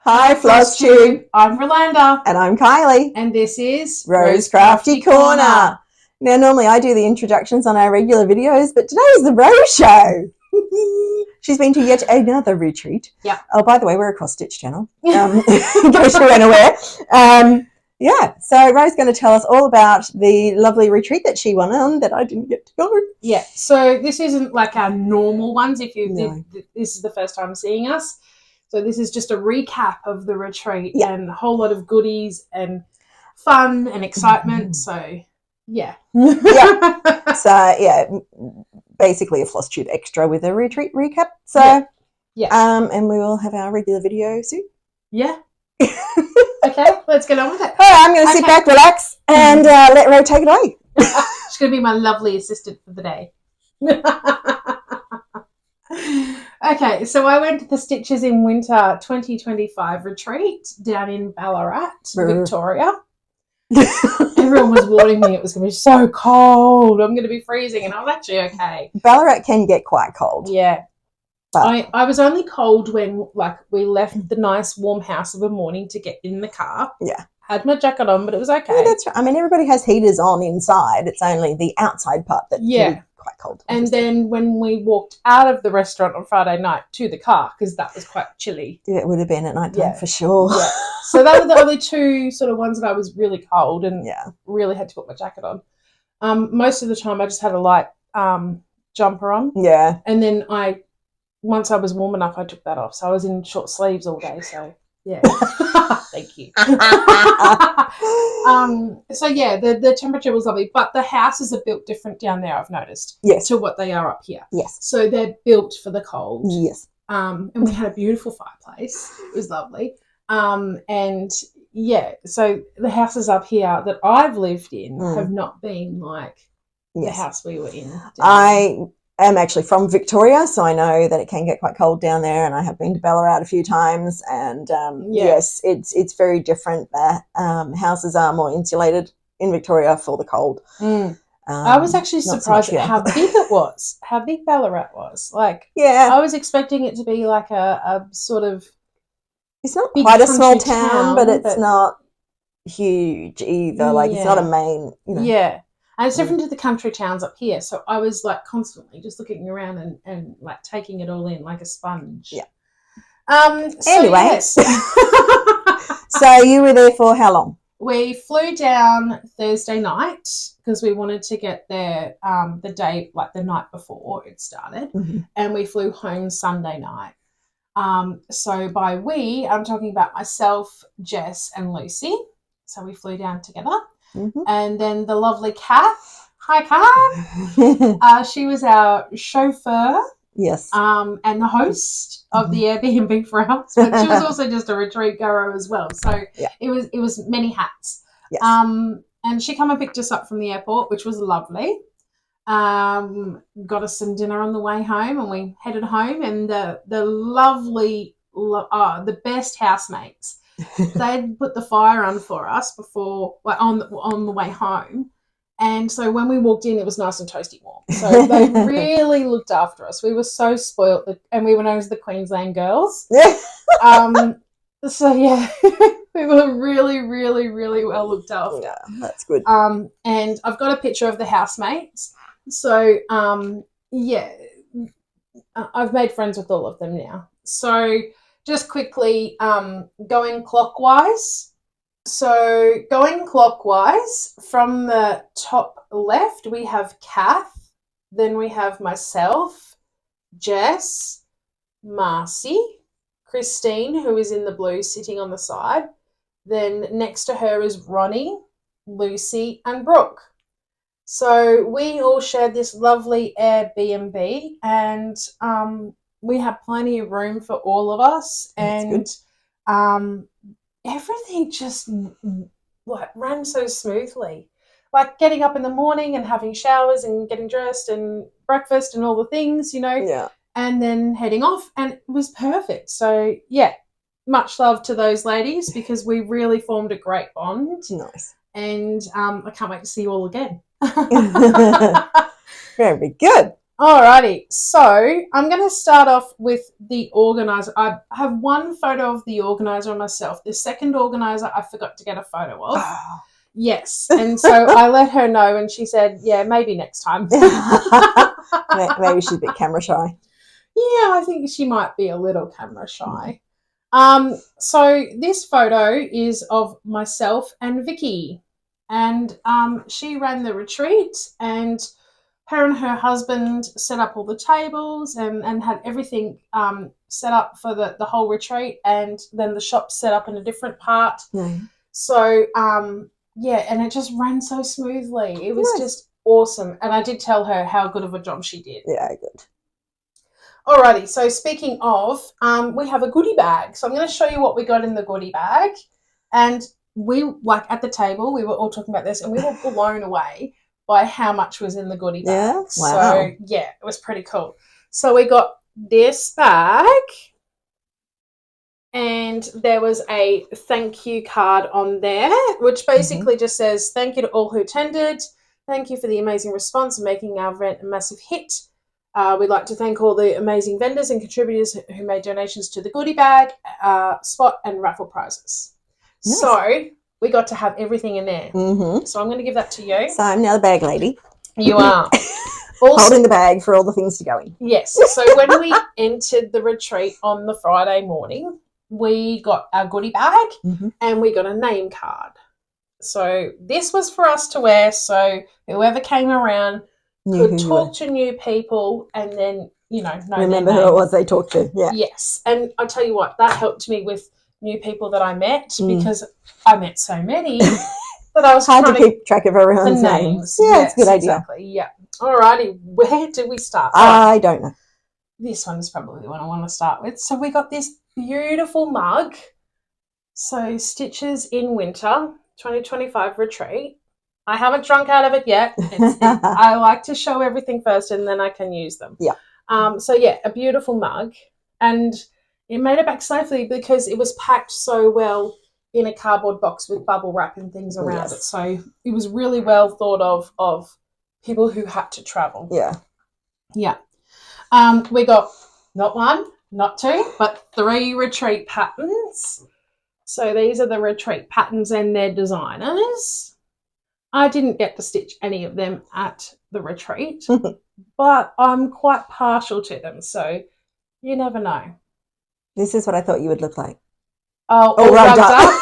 Hi, Flosstube. I'm Rolanda. And I'm Kylie. And this is Rose Crafty Corner. Now, normally I do the introductions on our regular videos, but today's the Rose show. She's been to yet another retreat. Yeah. Oh, by the way, we're a cross-stitch channel, in case you weren't aware. So Rose's going to tell us all about the lovely retreat that she went on that I didn't get to go. Yeah, so this isn't like our normal ones if No. this is the first time seeing us. So this is just a recap of the retreat and a whole lot of goodies and fun and excitement. So, yeah. Yeah. So, basically a Flosstube extra with a retreat recap. So, and we will have our regular video soon. Yeah. Okay, let's get on with it. All right, I'm going to sit back, relax, and let Ro take it away. She's going to be my lovely assistant for the day. Okay, so I went to the Stitches in Winter 2025 retreat down in Ballarat, Victoria. Everyone was warning me it was going to be so cold. I'm going to be freezing, and I was actually okay. Ballarat can get quite cold. Yeah. But I was only cold when, we left the nice warm house of a morning to get in the car. Yeah. Had my jacket on, but it was okay. Yeah, that's right. I mean, everybody has heaters on inside. It's only the outside part that can be quite cold. And then when we walked out of the restaurant on Friday night to the car, because that was quite chilly. Yeah, it would have been at night time for sure. Yeah. So that were the only two sort of ones that I was really cold and really had to put my jacket on. Most of the time I just had a light jumper on. Yeah. And then once I was warm enough, I took that off. So I was in short sleeves all day. So, yeah. Thank you. The temperature was lovely. But the houses are built different down there, I've noticed. Yes. To what they are up here. Yes. So they're built for the cold. Yes. And we had a beautiful fireplace. It was lovely. So the houses up here that I've lived in have not been like the house we were in. I'm actually from Victoria, so I know that it can get quite cold down there, and I have been to Ballarat a few times, and yes, it's very different. The houses are more insulated in Victoria for the cold. I was actually surprised at how big it was, how big Ballarat was. I was expecting it to be like a sort of... It's not quite a small town, but it's not huge either. It's not a main, Yeah. And it's different to the country towns up here. So I was constantly just looking around and taking it all in like a sponge. Yeah. Anyway. So you were there for how long? We flew down Thursday night because we wanted to get there the day, the night before it started. Mm-hmm. And we flew home Sunday night. So by we, I'm talking about myself, Jess and Lucy. So we flew down together. Mm-hmm. And then the lovely Kath, hi Kath, she was our chauffeur, yes, and the host of the Airbnb for us, but she was also just a retreat goer as well. So it was many hats. Yes. And she came and picked us up from the airport, which was lovely. Got us some dinner on the way home, and we headed home. And the lovely, the best housemates. They'd put the fire on for us before, on the way home, and so when we walked in, it was nice and toasty warm. So they really looked after us. We were so spoilt, and we were known as the Queensland girls. So we were really, really, really well looked after. Yeah, that's good. And I've got a picture of the housemates. So I've made friends with all of them now. So. Just quickly, going clockwise. So going clockwise, from the top left, we have Kath. Then we have myself, Jess, Marcy, Christine, who is in the blue sitting on the side. Then next to her is Ronnie, Lucy, and Brooke. So we all shared this lovely Airbnb, and we had plenty of room for all of us, and everything just ran so smoothly. Getting up in the morning and having showers and getting dressed and breakfast and all the things, and then heading off, and it was perfect. So, much love to those ladies because we really formed a great bond. Nice. And I can't wait to see you all again. Very good. Alrighty, so I'm going to start off with the organizer. I have one photo of the organizer myself. The second organizer I forgot to get a photo of. Oh. Yes, and so I let her know, and she said, yeah, maybe next time. Maybe she's a bit camera shy. Yeah, I think she might be a little camera shy. So this photo is of myself and Vicky, and she ran the retreat, and her and her husband set up all the tables and had everything set up for the whole retreat, and then the shop set up in a different part. So, yeah, and it just ran so smoothly. It was just awesome. And I did tell her how good of a job she did. Yeah, good. Alrighty, so speaking of, we have a goodie bag. So I'm going to show you what we got in the goodie bag. And we, like at the table, we were all talking about this, and we were blown away by how much was in the goodie bag. Yeah, wow. So, yeah, it was pretty cool. So we got this bag, and there was a thank you card on there, which basically just says, thank you to all who attended. Thank you for the amazing response and making our event a massive hit. We'd like to thank all the amazing vendors and contributors who made donations to the goodie bag, spot and raffle prizes. Nice. So we got to have everything in there. So I'm going to give that to you. So I'm now the bag lady. You are. Also, holding the bag for all the things to go in. Yes. So when we entered the retreat on the Friday morning, we got our goodie bag and we got a name card. So this was for us to wear, so whoever came around could talk to new people and then, you know remember who it was they talked to. Yeah. Yes. And I tell you what, that helped me with new people that I met because I met so many that I was hard to keep track of everyone's names. Yeah, it's a good idea. Exactly. Yeah. Alrighty, where do we start? I don't know. This one is probably the one I want to start with. So we got this beautiful mug. So Stitches in Winter 2025 retreat. I haven't drunk out of it yet. I like to show everything first and then I can use them. Yeah. So yeah, a beautiful mug, and it made it back safely because it was packed so well in a cardboard box with bubble wrap and things around it. So it was really well thought of people who had to travel. Yeah. Yeah. We got not one, not two, but 3 retreat patterns. So these are the retreat patterns and their designers. I didn't get to stitch any of them at the retreat, but I'm quite partial to them, so you never know. This is what I thought you would look like. Oh, all rubbed up.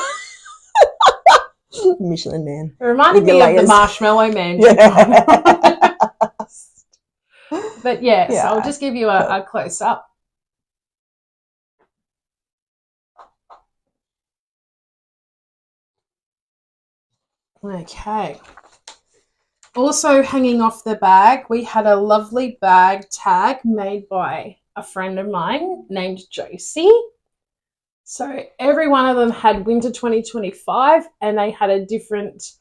Michelin Man. It reminded me of the Marshmallow Man. But yeah, so I'll just give you a close-up. Okay. Also hanging off the bag, we had a lovely bag tag made by a friend of mine named Josie. So every one of them had Winter 2025 and they had a different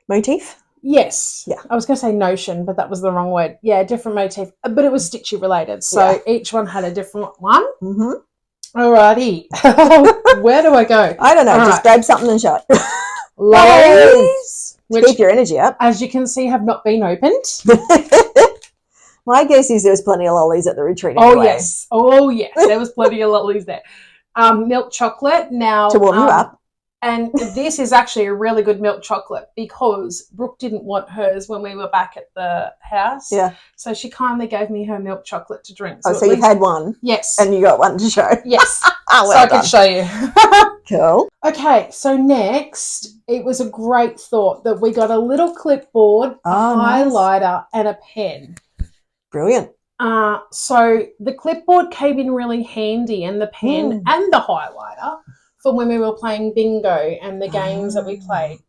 motif? Yes. Yeah. I was going to say notion, but that was the wrong word. Yeah, different motif, but it was stitchy related. So each one had a different one. Alrighty. Where do I go? I don't know. Just grab something and show it. Lollies. Which, keep your energy up. As you can see, have not been opened. My guess is there was plenty of lollies at the retreat. Oh, yes. Oh, yes. There was plenty of lollies there. Milk chocolate. Now, to warm you up. And this is actually a really good milk chocolate because Brooke didn't want hers when we were back at the house. Yeah. So she kindly gave me her milk chocolate to drink. So you've had one? Yes. And you got one to show? Yes. Oh, well so I done. can show you. Cool. Okay, so next, it was a great thought that we got a little clipboard, a highlighter, and a pen. Brilliant. So the clipboard came in really handy, and the pen and the highlighter for when we were playing bingo and the games that we played,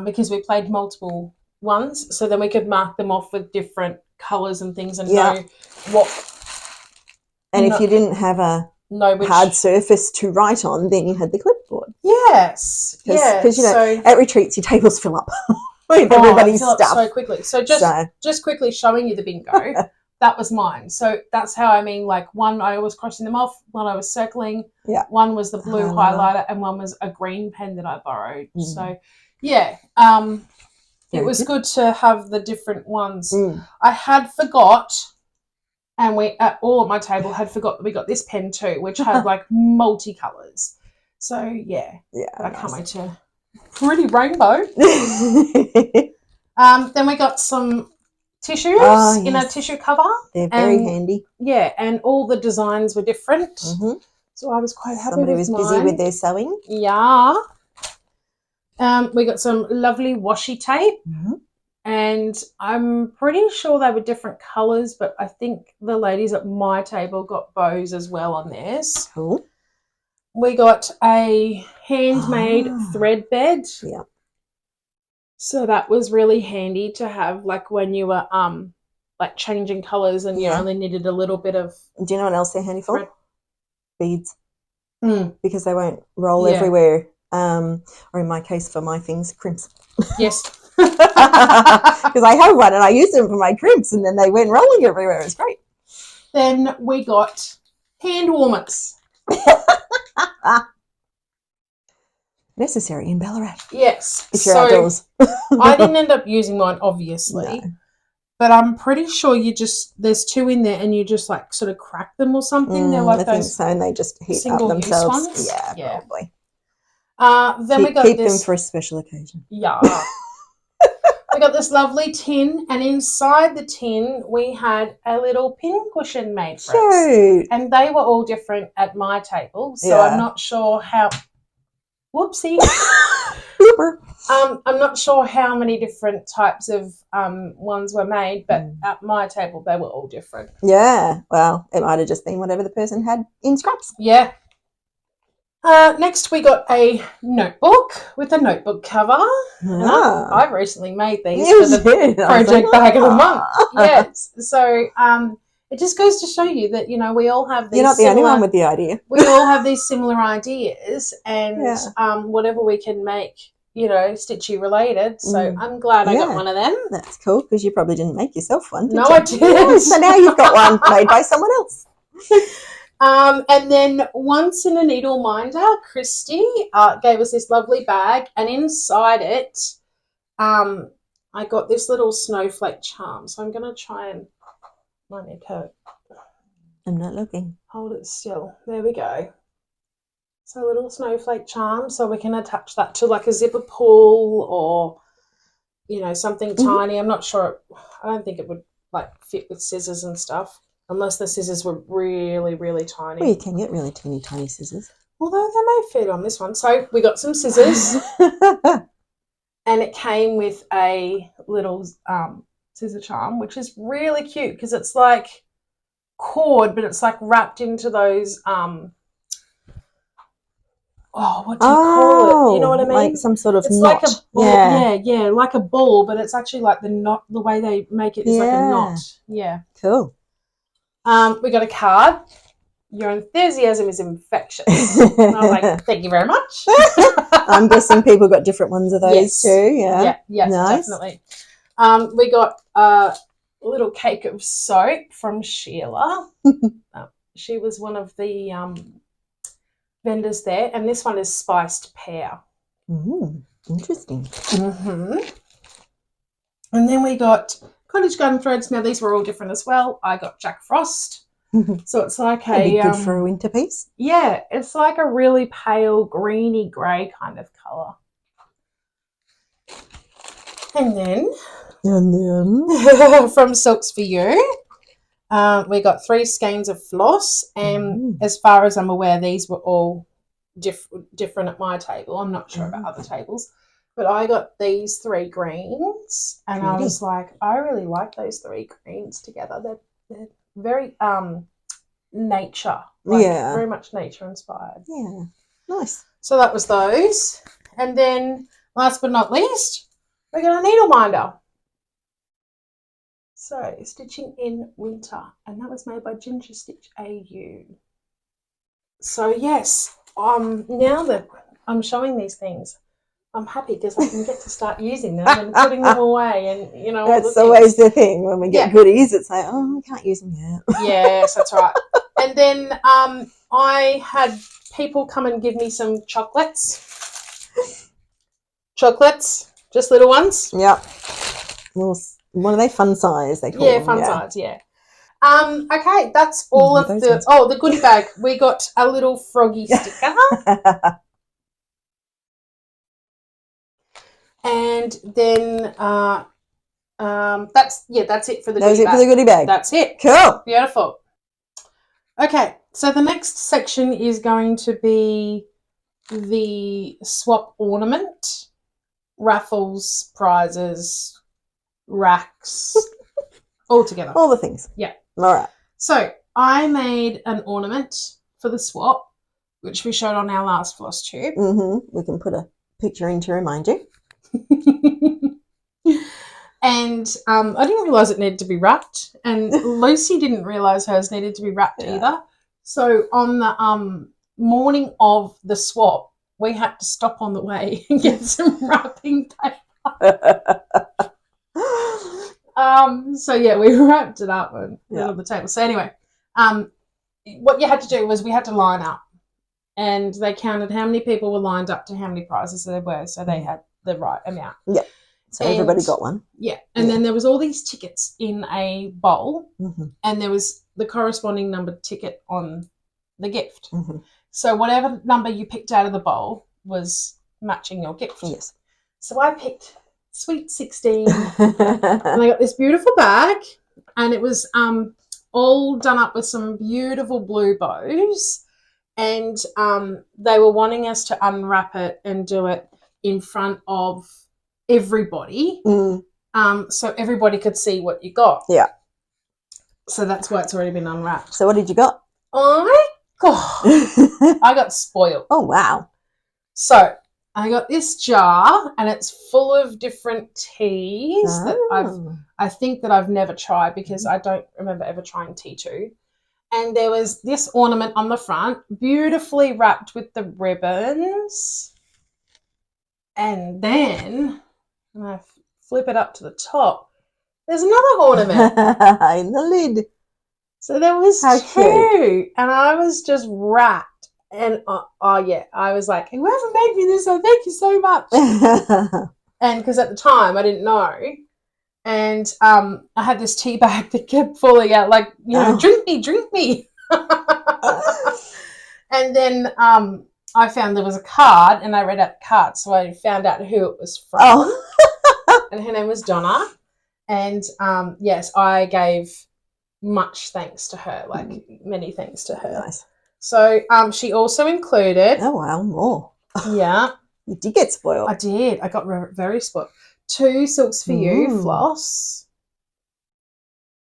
because we played multiple ones, so then we could mark them off with different colours and things and know what. And if you didn't have a hard surface to write on, then you had the clipboard. Yes. Because, you know, at retreats, your tables fill up with everybody's fill up stuff. so quickly. So just quickly showing you the bingo. That was mine. So that's how I mean, like, one I was crossing them off, one I was circling, one was the blue highlighter, and one was a green pen that I borrowed. So, yeah. it was good to have the different ones. Mm. I had forgot, and we all at my table had forgot that we got this pen too, which had like multicolours. So yeah, I can't wait to pretty rainbow. Then we got some tissues in a tissue cover. They're very handy. Yeah, and all the designs were different. Mm-hmm. So I was quite happy Somebody with was busy with their sewing. Yeah. We got some lovely washi tape. Mm-hmm. And I'm pretty sure they were different colours, but I think the ladies at my table got bows as well on theirs. Cool. We got a handmade thread bed. Yeah. So that was really handy to have, like when you were like changing colours and you only needed a little bit of. Do you know what else they're handy for? Thread. Beads. Mm. Because they won't roll everywhere. Or in my case, for my things, crimps. Yes. Because I have one and I use them for my crimps, and then they went rolling everywhere. It was great. Then we got hand warmers. Necessary in Ballarat. Yes. If you're outdoors. I didn't end up using mine, obviously. No. But I'm pretty sure there's two in there and you just like sort of crack them or something. They're like I think so, and they just heat up themselves. Ones. Yeah, probably. Then we got keep them for a special occasion. Yeah. We got this lovely tin, and inside the tin we had a little pin cushion made for us. And they were all different at my table, so I'm not sure how. Whoopsie. I'm not sure how many different types of ones were made, but at my table they were all different. Yeah, well, it might have just been whatever the person had in scraps. Yeah. Next, we got a notebook with a notebook cover. I've recently made these for the project bag of the month. Yes. So it just goes to show you that, you know, we all have these. You're not the only one with the idea. We all have these similar ideas, and whatever we can make, you know, stitchy related. So I'm glad I got one of them. That's cool, because you probably didn't make yourself one, did you? I didn't. So now you've got one made by someone else. And then once in a needle minder, Christy gave us this lovely bag, and inside it, I got this little snowflake charm. So I'm going to try and I'm not looking. Hold it still. There we go. So a little snowflake charm, so we can attach that to like a zipper pull or, you know, something tiny. I'm not sure. I don't think it would like fit with scissors and stuff, unless the scissors were really, really tiny. Well, you can get really teeny tiny scissors. Although they may fit on this one. So we got some scissors and it came with a little scissor charm, which is really cute because it's like cord, but it's like wrapped into those what do you call it? You know what I mean? Like some sort of it's knot. Like a ball. Yeah, like a ball, but it's actually like the knot. The way they make it is like a knot. Yeah. Cool. We got a card. Your enthusiasm is infectious. And I was like, thank you very much. I'm guessing people got different ones of those too. Yeah. Yeah, nice. Definitely. We got a little cake of soap from Sheila. She was one of the vendors there, and this one is spiced pear. Interesting. And then we got cottage garden threads. Now these were all different as well. I got Jack Frost. So it's like good for a winter piece. Yeah, it's like a really pale greeny grey kind of colour. And then from Silks for You, we got 3 skeins of floss, and as far as I'm aware, these were all different at my table. I'm not sure about other tables, but I got these 3 greens, and I was like, I really like those 3 greens together. They're very nature, very much nature inspired. Yeah, nice. So that was those, and then last but not least, we got a needle minder. So, Stitching in Winter, and that was made by Ginger Stitch AU. So, yes, now that I'm showing these things, I'm happy because I can get to start using them and putting them away, and, you know, that's always the thing. When we get goodies, it's like, oh, I can't use them yet. Yes, that's right. And then I had people come and give me some chocolates. Just little ones. Yep. Well, what are they? Fun size, they call them. Fun size, yeah. Okay, that's all of the... ones. Oh, the goodie bag. We got a little froggy sticker. And then that's it for the goodie bag. For the goodie bag. That's it. Cool. Beautiful. Okay, so the next section is going to be the swap ornament, raffles, prizes, racks, all together. All the things. Yeah. All right. So I made an ornament for the swap, which we showed on our last Flosstube. We can put a picture in to remind you. And I didn't realise it needed to be wrapped, and Lucy didn't realise hers needed to be wrapped either. So on the morning of the swap, we had to stop on the way and get some wrapping paper. So yeah, we wrapped it up and put it on the table. So anyway, what you had to do was we had to line up, and they counted how many people were lined up to how many prizes there were, so they had the right amount. Yeah. So everybody got one. Yeah. And then there was all these tickets in a bowl, and there was the corresponding numbered ticket on the gift. So whatever number you picked out of the bowl was matching your gift. Yes. So I picked Sweet 16, and I got this beautiful bag, and it was all done up with some beautiful blue bows, and they were wanting us to unwrap it and do it in front of everybody, so everybody could see what you got. Yeah. So that's why it's already been unwrapped. So what did you got? I got spoiled. Oh, wow. So I got this jar, and it's full of different teas that I think that I've never tried, because I don't remember ever trying tea too. And there was this ornament on the front, beautifully wrapped with the ribbons. And then when I flip it up to the top, there's another ornament in the lid. So there was two, and I was just wrapped. And I was like, whoever made me this, thank you so much. And because at the time I didn't know, and I had this tea bag that kept falling out, like, drink me. And then I found there was a card, and I read out the card, so I found out who it was from. And her name was Donna. And yes, I gave much thanks to her, like many thanks to her. Nice. So she also included... Oh, wow, more. Yeah. You did get spoiled. I did. I got very spoiled. 2 silks for you, Floss.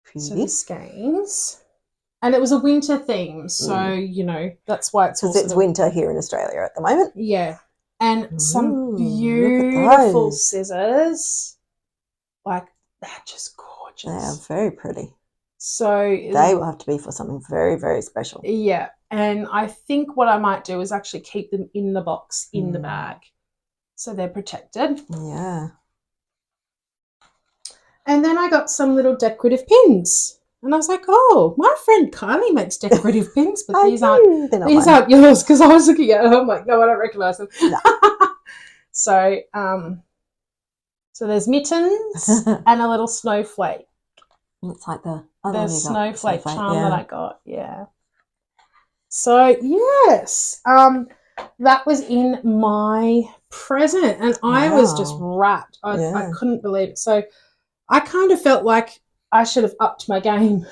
Pretty. So the skeins. And it was a winter theme, so, that's why it's also... Because it's winter here in Australia at the moment. Yeah. And some beautiful scissors. Like, they're just gorgeous. They are very pretty. So... They will have to be for something very, very special. Yeah. And I think what I might do is actually keep them in the box, in the bag, so they're protected. Yeah. And then I got some little decorative pins. And I was like, oh, my friend Kylie makes decorative pins, but these aren't yours, because I was looking at them. I'm like, no, I don't recognise them. No. So there's mittens and a little snowflake. It's like the snowflake charm that I got, yeah. So, yes, that was in my present, and I was just wrapped. I couldn't believe it. So I kind of felt like I should have upped my game.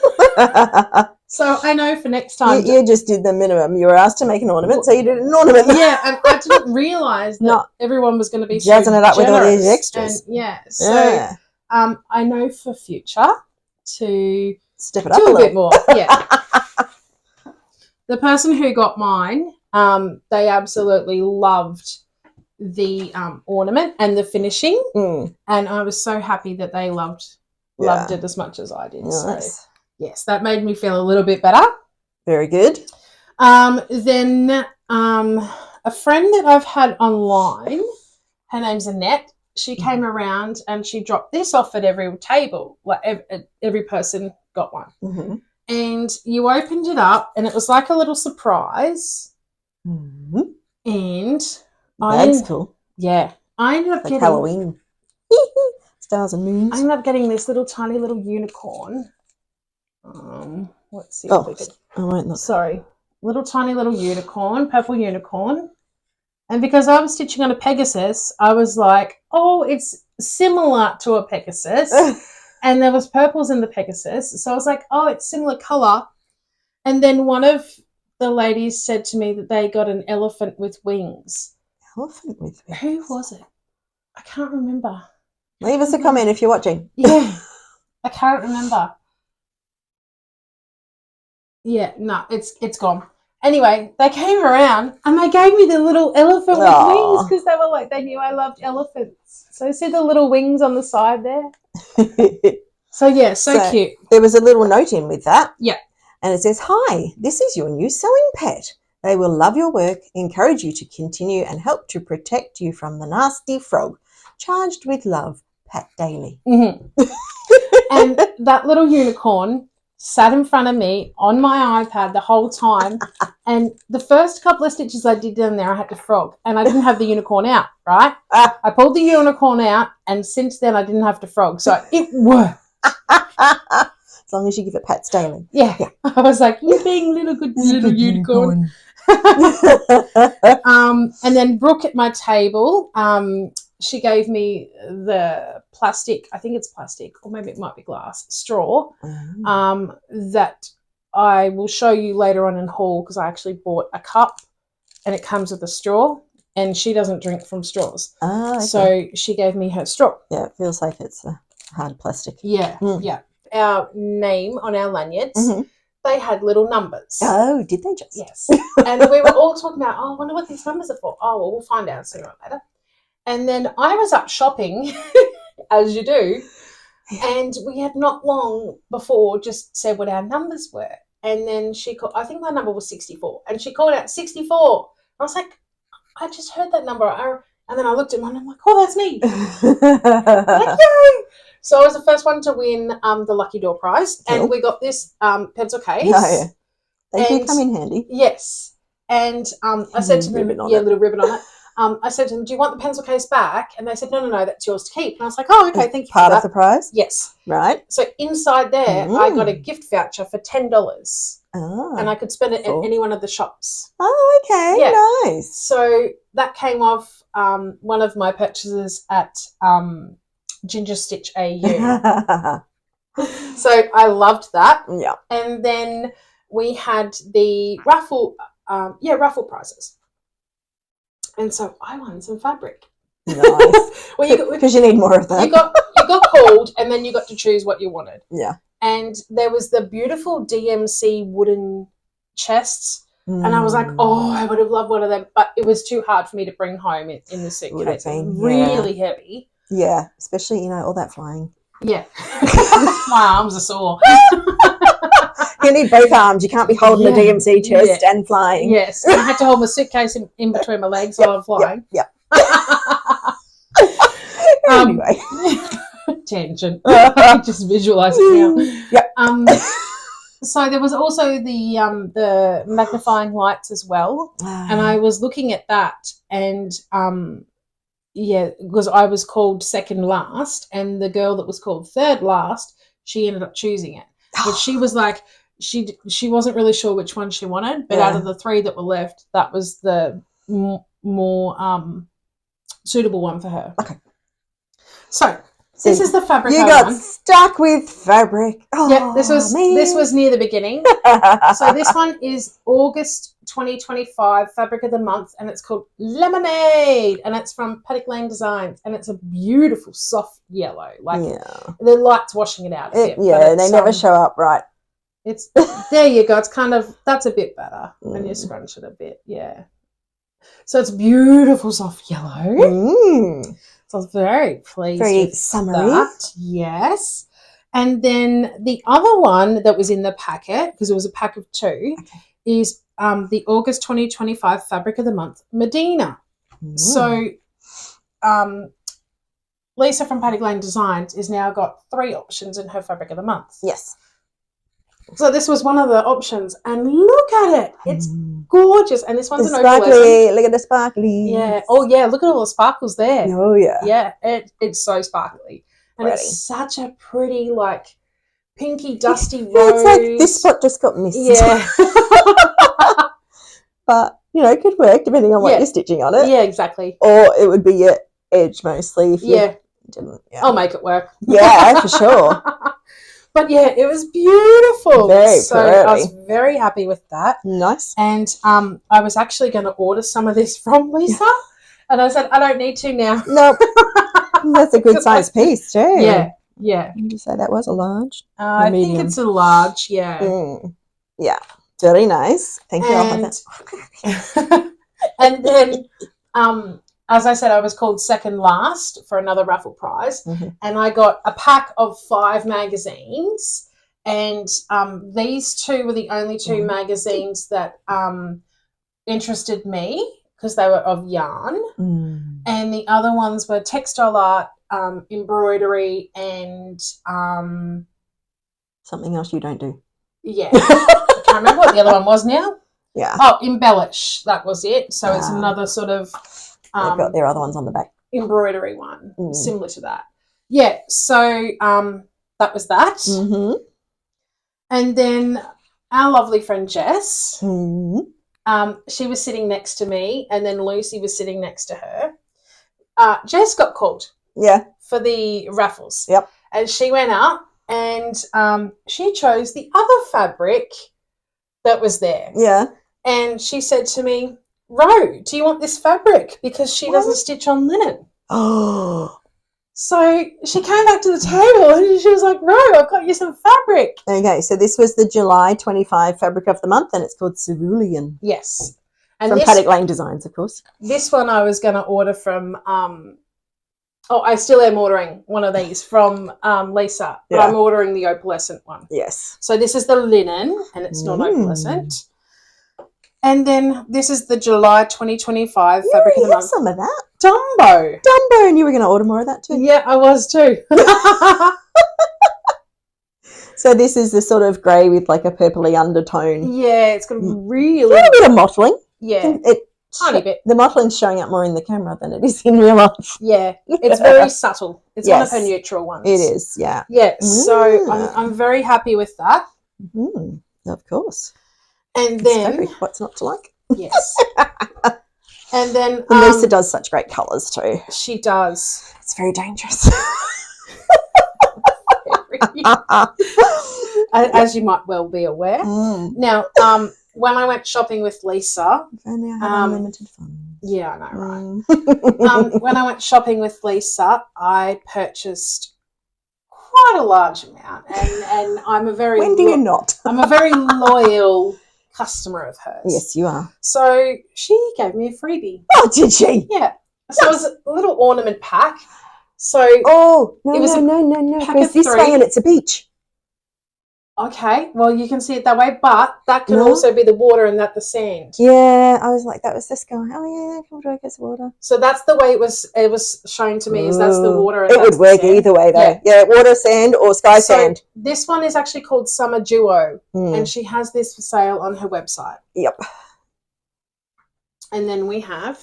So I know for next time. You just did the minimum. You were asked to make an ornament, so you did an ornament. Yeah, and I didn't realise that everyone was going to be jazzing it up with all these extras. And so I know for future to step it up a bit more. Yeah. The person who got mine, they absolutely loved the ornament and the finishing, and I was so happy that they loved it as much as I did. Nice. So, yes, that made me feel a little bit better. Very good. Then a friend that I've had online, her name's Annette, she came around and she dropped this off at every table, like every person got one. Mm-hmm. And you opened it up, and it was like a little surprise. Mm-hmm. And that's cool. Yeah, I ended up getting Halloween. Stars and moons. I ended up getting this little tiny little unicorn. Let's see if we could. I won't look. Sorry, little tiny little unicorn, purple unicorn. And because I was stitching on a Pegasus, I was like, oh, it's similar to a Pegasus. And there was purples in the Pegasus. So I was like, oh, it's similar colour. And then one of the ladies said to me that they got an elephant with wings. Elephant with wings? Who was it? I can't remember. Leave us a comment if you're watching. Yeah, I can't remember. Yeah, no, it's gone. Anyway, they came around and they gave me the little elephant with wings because they were like, they knew I loved elephants. So see the little wings on the side there? So, yeah, so cute. There was a little note in with that. Yeah. And it says, hi, this is your new sewing pet. They will love your work, encourage you to continue and help to protect you from the nasty frog. Charged with love, Pat Daly. Mm-hmm. And that little unicorn sat in front of me on my iPad the whole time. And the first couple of stitches I did down there, I had to frog. And I didn't have the unicorn out, right? I pulled the unicorn out, and since then I didn't have to frog. So it worked. As long as you give it Pat Daly. Yeah. I was like, you're being little good little unicorn. And then Brooke at my table, she gave me the plastic, I think it's plastic, or maybe it might be glass, straw, that I will show you later on in haul because I actually bought a cup and it comes with a straw, and she doesn't drink from straws. Oh, okay. So she gave me her straw. Yeah, it feels like it's a hard plastic. Yeah, yeah. Our name on our lanyards, they had little numbers. Oh, did they just? Yes. And we were all talking about, oh, I wonder what these numbers are for. Oh, well, we'll find out sooner or later. And then I was up shopping, as you do, and we had not long before just said what our numbers were. And then she called, I think my number was 64, and she called out 64. I was like, I just heard that number. And then I looked at mine and I'm like, oh, that's me. Like, yay! So I was the first one to win the Lucky Door prize, and we got this pencil case. Oh, yeah. They do come in handy. Yes. And I said to them, little ribbon on it. I said to them, do you want the pencil case back? And they said, no, that's yours to keep. And I was like, oh, okay, thank you. Part of the prize? Yes. Right. So inside there, I got a gift voucher for $10. Oh. And I could spend it at any one of the shops. Oh, okay. Yeah. Nice. So that came off one of my purchases at Ginger Stitch AU. So I loved that. Yeah. And then we had the raffle prizes. And so I won some fabric. Nice. Well, because you need more of that. You got called, and then you got to choose what you wanted. Yeah. And there was the beautiful DMC wooden chests, and I was like, oh, I would have loved one of them, but it was too hard for me to bring home in the suitcase. Really heavy. Yeah, especially all that flying. Yeah. My arms are sore. You need both arms. You can't be holding the DMC chest and flying. Yes. And I had to hold my suitcase in between my legs while I'm flying. Yep. Anyway. Tangent. I can just visualise it now. Yep. So there was also the magnifying lights as well. And I was looking at that, and because I was called second last, and the girl that was called third last, she ended up choosing it. But she was like, she wasn't really sure which one she wanted, but out of the three that were left, that was the more suitable one for her. Okay. So this is the fabric. You got stuck with fabric. Oh, yeah, this was near the beginning. So this one is August 2025 fabric of the month, and it's called Lemonade, and it's from Paddock Lane Designs, and it's a beautiful soft yellow. Like the light's washing it out a bit. Yeah, they never show up right. It's there you go. It's kind of, that's a bit better when you scrunch it a bit. Yeah. So it's beautiful soft yellow. So I was very pleased with summery. That. Yes. And then the other one that was in the packet, because it was a pack of two, is the August 2025 fabric of the month, Medina. So Lisa from Paddock Lane Designs has now got 3 options in her fabric of the month. Yes. So this was one of the options, and look at it. It's gorgeous. And this one's The an sparkly. opalescent. Look at the sparkly. Yeah. Oh, yeah. Look at all the sparkles there. Oh, yeah. Yeah. It's so sparkly. And Pretty. it's such a pretty, like, pinky, dusty Yeah, rose. it's like this spot just got missed. Yeah. But, you know, it could work depending on what you're stitching on it. Yeah, exactly. Or it would be your edge mostly if you didn't. Yeah. I'll make it work. Yeah, for sure. But yeah, it was beautiful. Very so pretty. I was very happy with that. Nice. And I was actually going to order some of this from Lisa. And I said, I don't need to now. Nope. That's a good size piece too. Yeah, yeah. Did you say that was a large? I think it's a large, yeah. Yeah, very nice. Thank you. I'll have that. And then, as I said, I was called second last for another raffle prize, and I got a pack of 5 magazines, and these 2 were the only 2 magazines that interested me because they were of yarn, and the other ones were textile art, embroidery, and something else you don't do. Yeah, I can't remember what the other one was now. Yeah. Oh, embellish. That was it. So it's another sort of they've got their other ones on the back. Embroidery one, similar to that. Yeah. So that was that. And then our lovely friend Jess, she was sitting next to me, and then Lucy was sitting next to her. Jess got called. Yeah. For the raffles. Yep. And she went up and she chose the other fabric that was there. Yeah. And she said to me, Ro, do you want this fabric? Because she doesn't stitch on linen. Oh. So she came back to the table and she was like, Ro, I've got you some fabric. Okay, so this was the July 25 fabric of the month, and it's called Cerulean. Yes. And from Paddock Lane Designs, of course. This one I was going to order from, I still am ordering one of these from Lisa, but I'm ordering the opalescent one. Yes. So this is the linen, and it's not opalescent. And then this is the July 2025 fabric of the month. Some of that. Dumbo, and you were going to order more of that too. Yeah, I was too. So this is the sort of grey with like a purpley undertone. Yeah, it's got really... a bit of mottling. Yeah, tiny bit. The mottling's showing up more in the camera than it is in real life. Yeah, it's very subtle. It's one of her neutral ones. It is, yeah. Yeah, so I'm very happy with that. Of course. And then... What's not to like? Yes. And then... Lisa does such great colours too. She does. It's very dangerous. As you might well be aware. Now, when I went shopping with Lisa... And now have unlimited funds. Yeah, I know, right? When I went shopping with Lisa, I purchased quite a large amount. And I'm a very... When do you not? I'm a very loyal customer of hers. Yes, you are. So she gave me a freebie. Oh, did she? Yeah. So it was a little ornament pack. So no, no. Because this way and it's a beach. Okay, well you can see it that way, but that can also be the water and that the sand. Yeah, I was like, that was the sky. Oh yeah, come on, get some water. So that's the way it was shown to me. Is that's the water? And it would work either way though. Yeah, water, sand, or sky sand. This one is actually called Summer Duo, and she has this for sale on her website. Yep. And then we have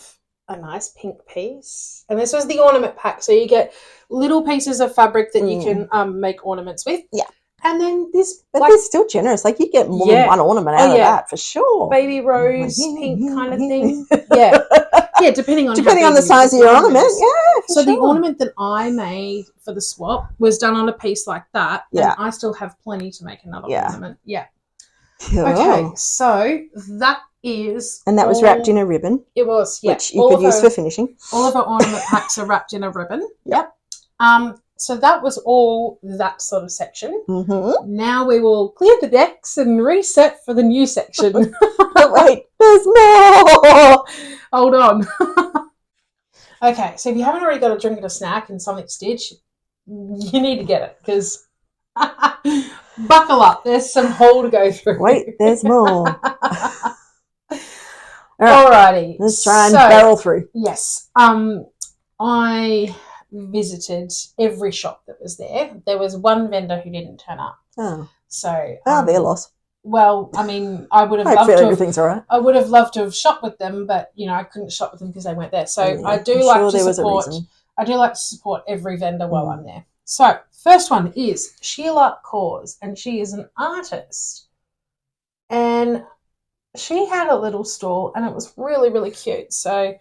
a nice pink piece, and this was the ornament pack. So you get little pieces of fabric that you can make ornaments with. Yeah. And then this... But they're still generous. Like, you get more than one ornament out of that, for sure. Baby rose, pink kind of thing. Yeah. Yeah, depending on the size of your ornament. Yeah, so the ornament that I made for the swap was done on a piece like that. Yeah. And I still have plenty to make another ornament. Yeah. Cool. Okay, so that is... And that was wrapped in a ribbon. It was, yeah. Which you could use for finishing. All of our ornament packs are wrapped in a ribbon. Yep. So that was all that sort of section. Now we will clear the decks and reset for the new section. But wait, there's more. Hold on. Okay, so if you haven't already got a drink and a snack and something to stitch, you need to get it because buckle up. There's some hole to go through. Wait, there's more. Alrighty. Let's try and barrel through. Yes. I visited every shop that was there. There was one vendor who didn't turn up. Oh. So their loss. Well, I mean, I would have Hopefully everything's all right. I would have loved to have shopped with them, but you know, I couldn't shop with them because they weren't there. So Yeah, I do I'm like sure to there was a support. reason. I do like to support every vendor while I'm there. So first one is Sheila Cause, and she is an artist, and she had a little stall, and it was really, really cute. So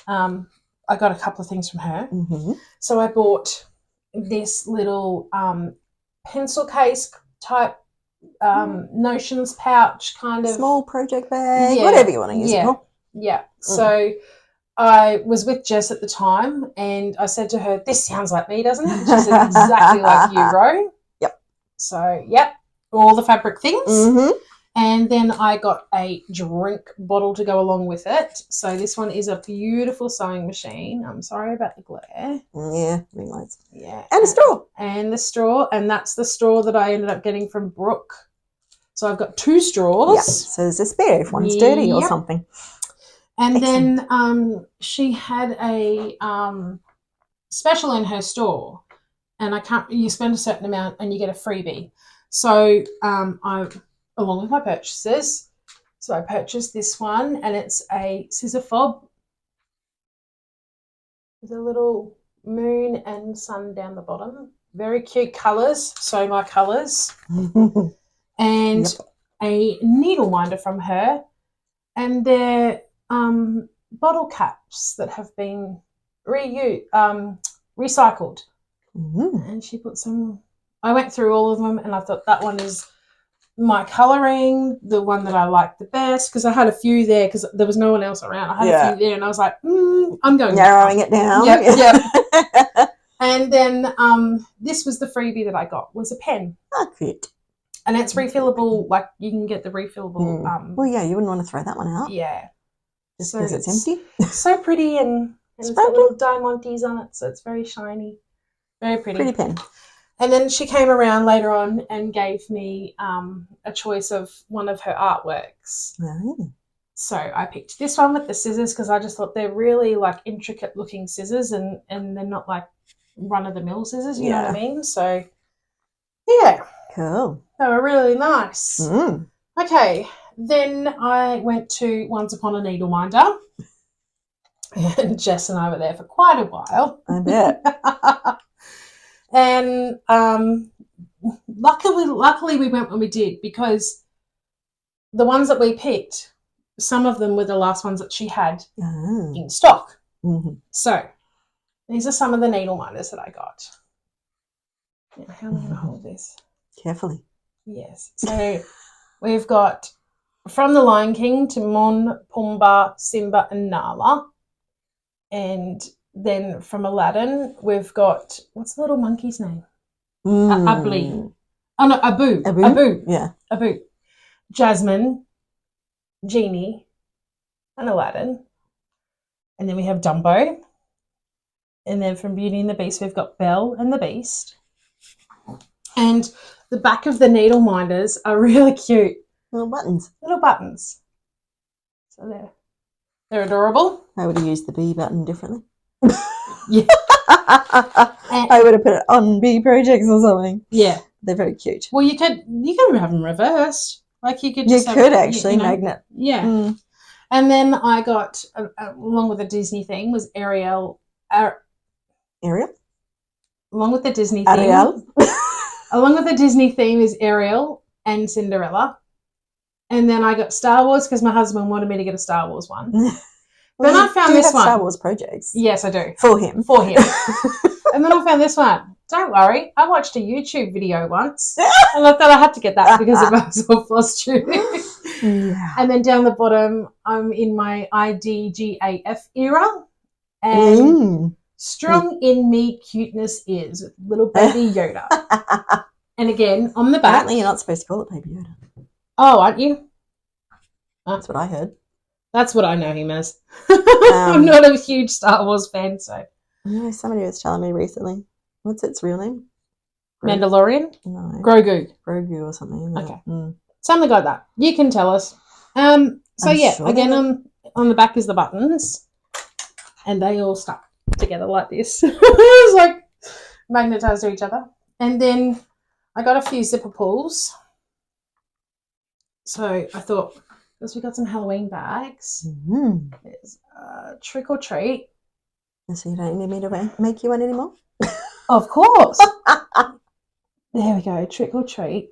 I got a couple of things from her. Mm-hmm. So I bought this little pencil case type notions pouch kind of. Small project bag, whatever you want to use it for. Yeah. So I was with Jess at the time, and I said to her, "This sounds like me, doesn't it?" And she said, "Exactly like you, Ro." Yep. So, all the fabric things. Mm-hmm. And then I got a drink bottle to go along with it. So this one is a beautiful sewing machine. I'm sorry about the glare. Yeah, ring lights. Yeah. And a straw. And the straw. And that's the straw that I ended up getting from Brooke. So I've got 2 straws. Yeah. So there's a spare if one's dirty or something. And then she had a special in her store. And you spend a certain amount and you get a freebie. So along with my purchases. So I purchased this one, and it's a scissor fob with a little moon and sun down the bottom. Very cute colours, so my colours. And a needle winder from her, and they're bottle caps that have been recycled. And she put some. I went through all of them, and I thought that one is my colouring, the one that I liked the best, because I had a few there because there was no one else around. I had a few there, and I was like, I'm going narrowing it down. Yep. And then this was the freebie that I got, was a pen. Oh, cute. And it's refillable, like you can get the refillable. Well, yeah, you wouldn't want to throw that one out. Yeah. Just because it's empty. So pretty, and it's got little diamantes on it, so it's very shiny. Very pretty. Pretty pen. And then she came around later on and gave me a choice of one of her artworks. Oh. So I picked this one with the scissors because I just thought they're really like intricate looking scissors, and they're not like run-of-the-mill scissors, you know what I mean? So, yeah. Cool. They were really nice. Okay, then I went to Once Upon a Needle Minder, and Jess and I were there for quite a while. I bet. And luckily we went when we did, because the ones that we picked, some of them were the last ones that she had in stock. So these are some of the needle minders that I got. Now, how am I going to hold this? Carefully. Yes. So we've got from the Lion King, Timon, Pumbaa, Simba and Nala. And then from Aladdin, we've got, what's the little monkey's name? Abli. Oh, no, Abu. Abu. Yeah. Abu. Jasmine, Genie, and Aladdin. And then we have Dumbo. And then from Beauty and the Beast, we've got Belle and the Beast. And the back of the needle minders are really cute. Little buttons. Little buttons. So they're adorable. I would have used the B button differently. Yeah. I would have put it on B projects or something. Yeah. They're very cute. Well, you could have them reversed. Like you could just actually magnet. Yeah. And then I got, along with the Disney thing, was Ariel? Along with the Disney theme. Ariel? Along with the Disney theme is Ariel and Cinderella. And then I got Star Wars because my husband wanted me to get a Star Wars one. Then I found this one. Star Wars projects. Yes, I do. For him. And then I found this one. Don't worry, I watched a YouTube video once, and I thought I had to get that because it was all Flosstube. Yeah. And then down the bottom, I'm in my IDGAF era, and strong in me cuteness is with little baby Yoda. And again, on the back. Apparently you're not supposed to call it baby Yoda. Oh, aren't you? That's what I heard. That's what I know him as. I'm not a huge Star Wars fan, so. No, somebody was telling me recently. What's its real name? Mandalorian? No. Grogu. Grogu or something. Okay. Something like that. You can tell us. So yeah, sure again on the back is the buttons, and they all stuck together like this. It's like magnetized to each other. And then I got a few zipper pulls So I thought, because we got some Halloween bags, there's trick or treat. So you don't need me to make you one anymore? Of course. There we go, trick or treat.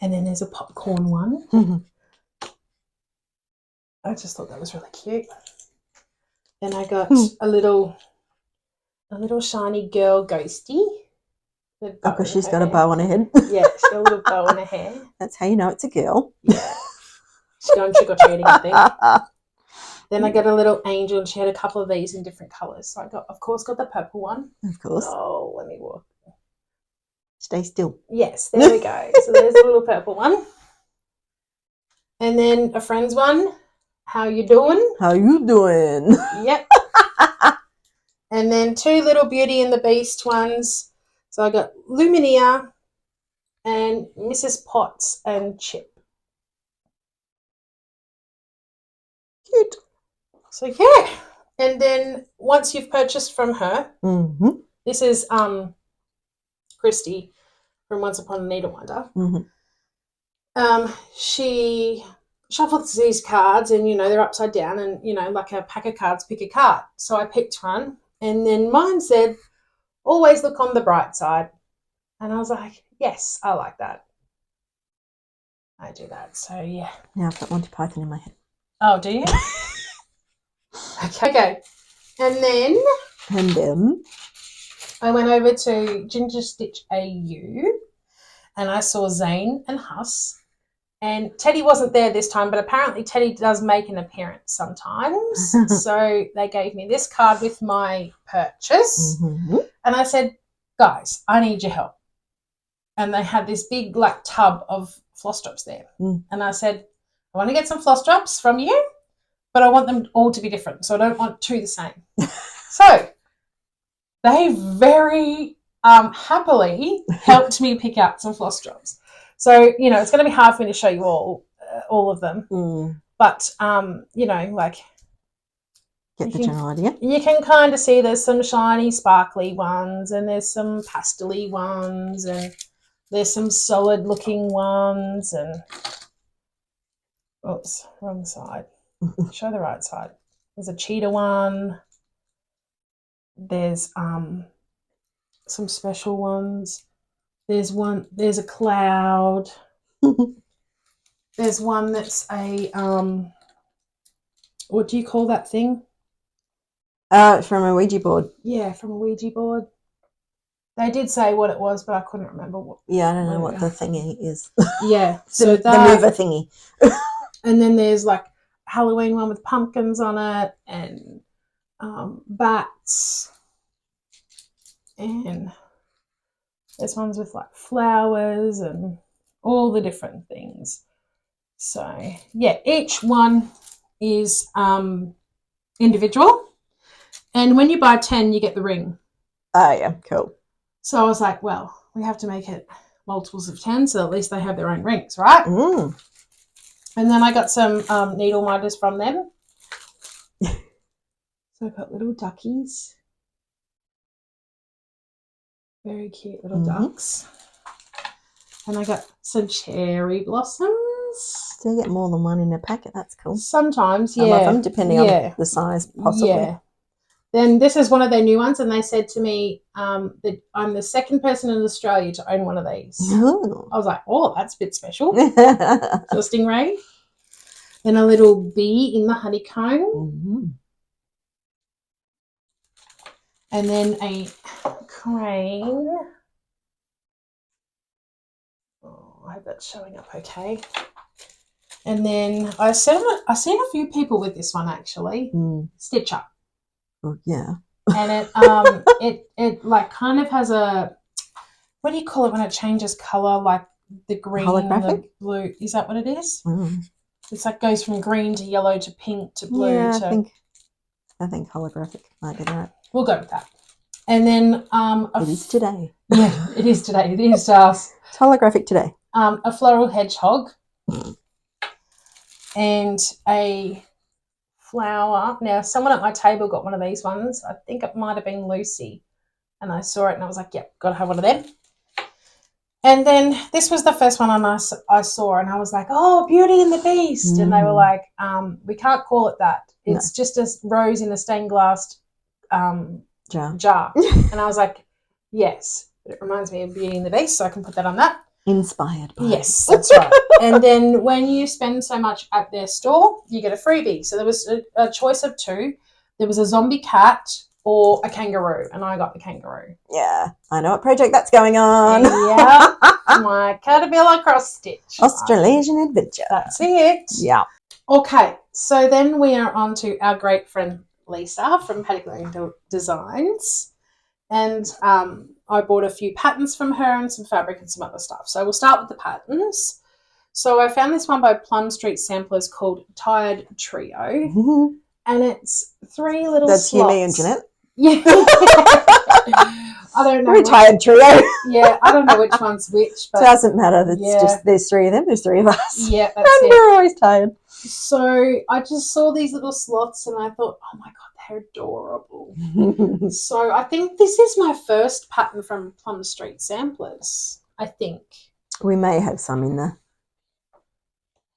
And then there's a popcorn one. I just thought that was really cute. Then I got a little shiny girl ghosty. Because she's got a bow on her head. Yeah, she's got a little bow on her hair. That's how you know it's a girl. Yeah. She's going trick-or-treating, I think. Then I got a little angel, and she had a couple of these in different colours. So I got the purple one. Of course. Oh, let me walk. Stay still. Yes, there we go. So there's a little purple one. And then a friend's one. How you doing? How you doing? Yep. And then 2 little Beauty and the Beast ones. So I got Luminia and Mrs. Potts and Chip. Cute. So yeah. And then once you've purchased from her, this is Christy from Once Upon a Needle Wonder. She shuffled these cards, and they're upside down, and like a pack of cards, pick a card. So I picked one, and then mine said, always look on the bright side. And I was like, yes, I like that. I do that. So yeah. Now I've got Monty Python in my head. Oh, do you? Okay. And then I went over to Ginger Stitch AU, and I saw Zane and Huss. And Teddy wasn't there this time, but apparently Teddy does make an appearance sometimes. So they gave me this card with my purchase. And I said, guys, I need your help. And they had this big tub of floss drops there. And I said, I want to get some floss drops from you, but I want them all to be different. So I don't want 2 the same. So they very happily helped me pick out some floss drops. So, it's going to be hard for me to show you all of them. But, get the general idea. You can kind of see there's some shiny, sparkly ones, and there's some pastel-y ones, and there's some solid-looking ones, and oops, wrong side. Show the right side. There's a cheetah one. There's some special ones. There's a cloud. There's one that's a what do you call that thing? From a Ouija board. Yeah, from a Ouija board. They did say what it was, but I couldn't remember what. Yeah, I don't know what the thingy is. Yeah, so the mover thingy. And then there's Halloween one with pumpkins on it, and bats, and there's ones with flowers and all the different things. So yeah, each one is individual, and when you buy 10, you get the ring. Oh yeah, cool. So I was like, well, we have to make it multiples of 10, so at least they have their own rings, right? And then I got some needle minders from them. So I've got little duckies. Very cute little ducks. And I got some cherry blossoms. So you get more than one in a packet. That's cool. Sometimes, yeah. I love them, depending on the size, possibly. Yeah. Then this is one of their new ones, and they said to me that I'm the second person in Australia to own one of these. Ooh. I was like, oh, that's a bit special. So a stingray. Then a little bee in the honeycomb. And then a crane. Oh, I hope that's showing up okay. And then I've seen a few people with this one actually. Stitch Up. Oh, yeah. And it kind of has a, what do you call it when it changes colour, the green and the blue? Is that what it is? It's goes from green to yellow to pink to blue. Yeah, I think holographic might be right. We'll go with that. And then it is today. Yeah, it is today. It is It's holographic today. A floral hedgehog and a flower. Now, someone at my table got one of these ones. I think it might have been Lucy, and I saw it and I was like, "Yep, got to have one of them." And then this was the first one I saw, and I was like, oh, Beauty and the Beast. And they were like, we can't call it that. It's just a rose in a stained glass jar. And I was like, yes, but it reminds me of Beauty and the Beast, so I can put that on that. Inspired by. Yes, that's right. And then when you spend so much at their store, you get a freebie. So there was a choice of two. There was a zombie cat or a kangaroo, and I got the kangaroo. Yeah, I know what project that's going on. Yeah, my caterpillar cross stitch. Australasian adventure. That's it. Yeah. Okay, so then we are on to our great friend Lisa from Pettigrew Designs. And I bought a few patterns from her and some fabric and some other stuff. So we'll start with the patterns. So I found this one by Plum Street Samplers called Tired Trio. Mm-hmm. And it's 3 little That's slots. you, me, and Jeanette? Yeah. I don't know. We're a tired trio. Yeah, I don't know which one's which. But doesn't matter. It's just there's 3 of them. There's 3 of us. Yeah, that's and we're always tired. So I just saw these little slots and I thought, oh my God, they're adorable. So I think this is my first pattern from Plum Street Samplers, I think. We may have some in the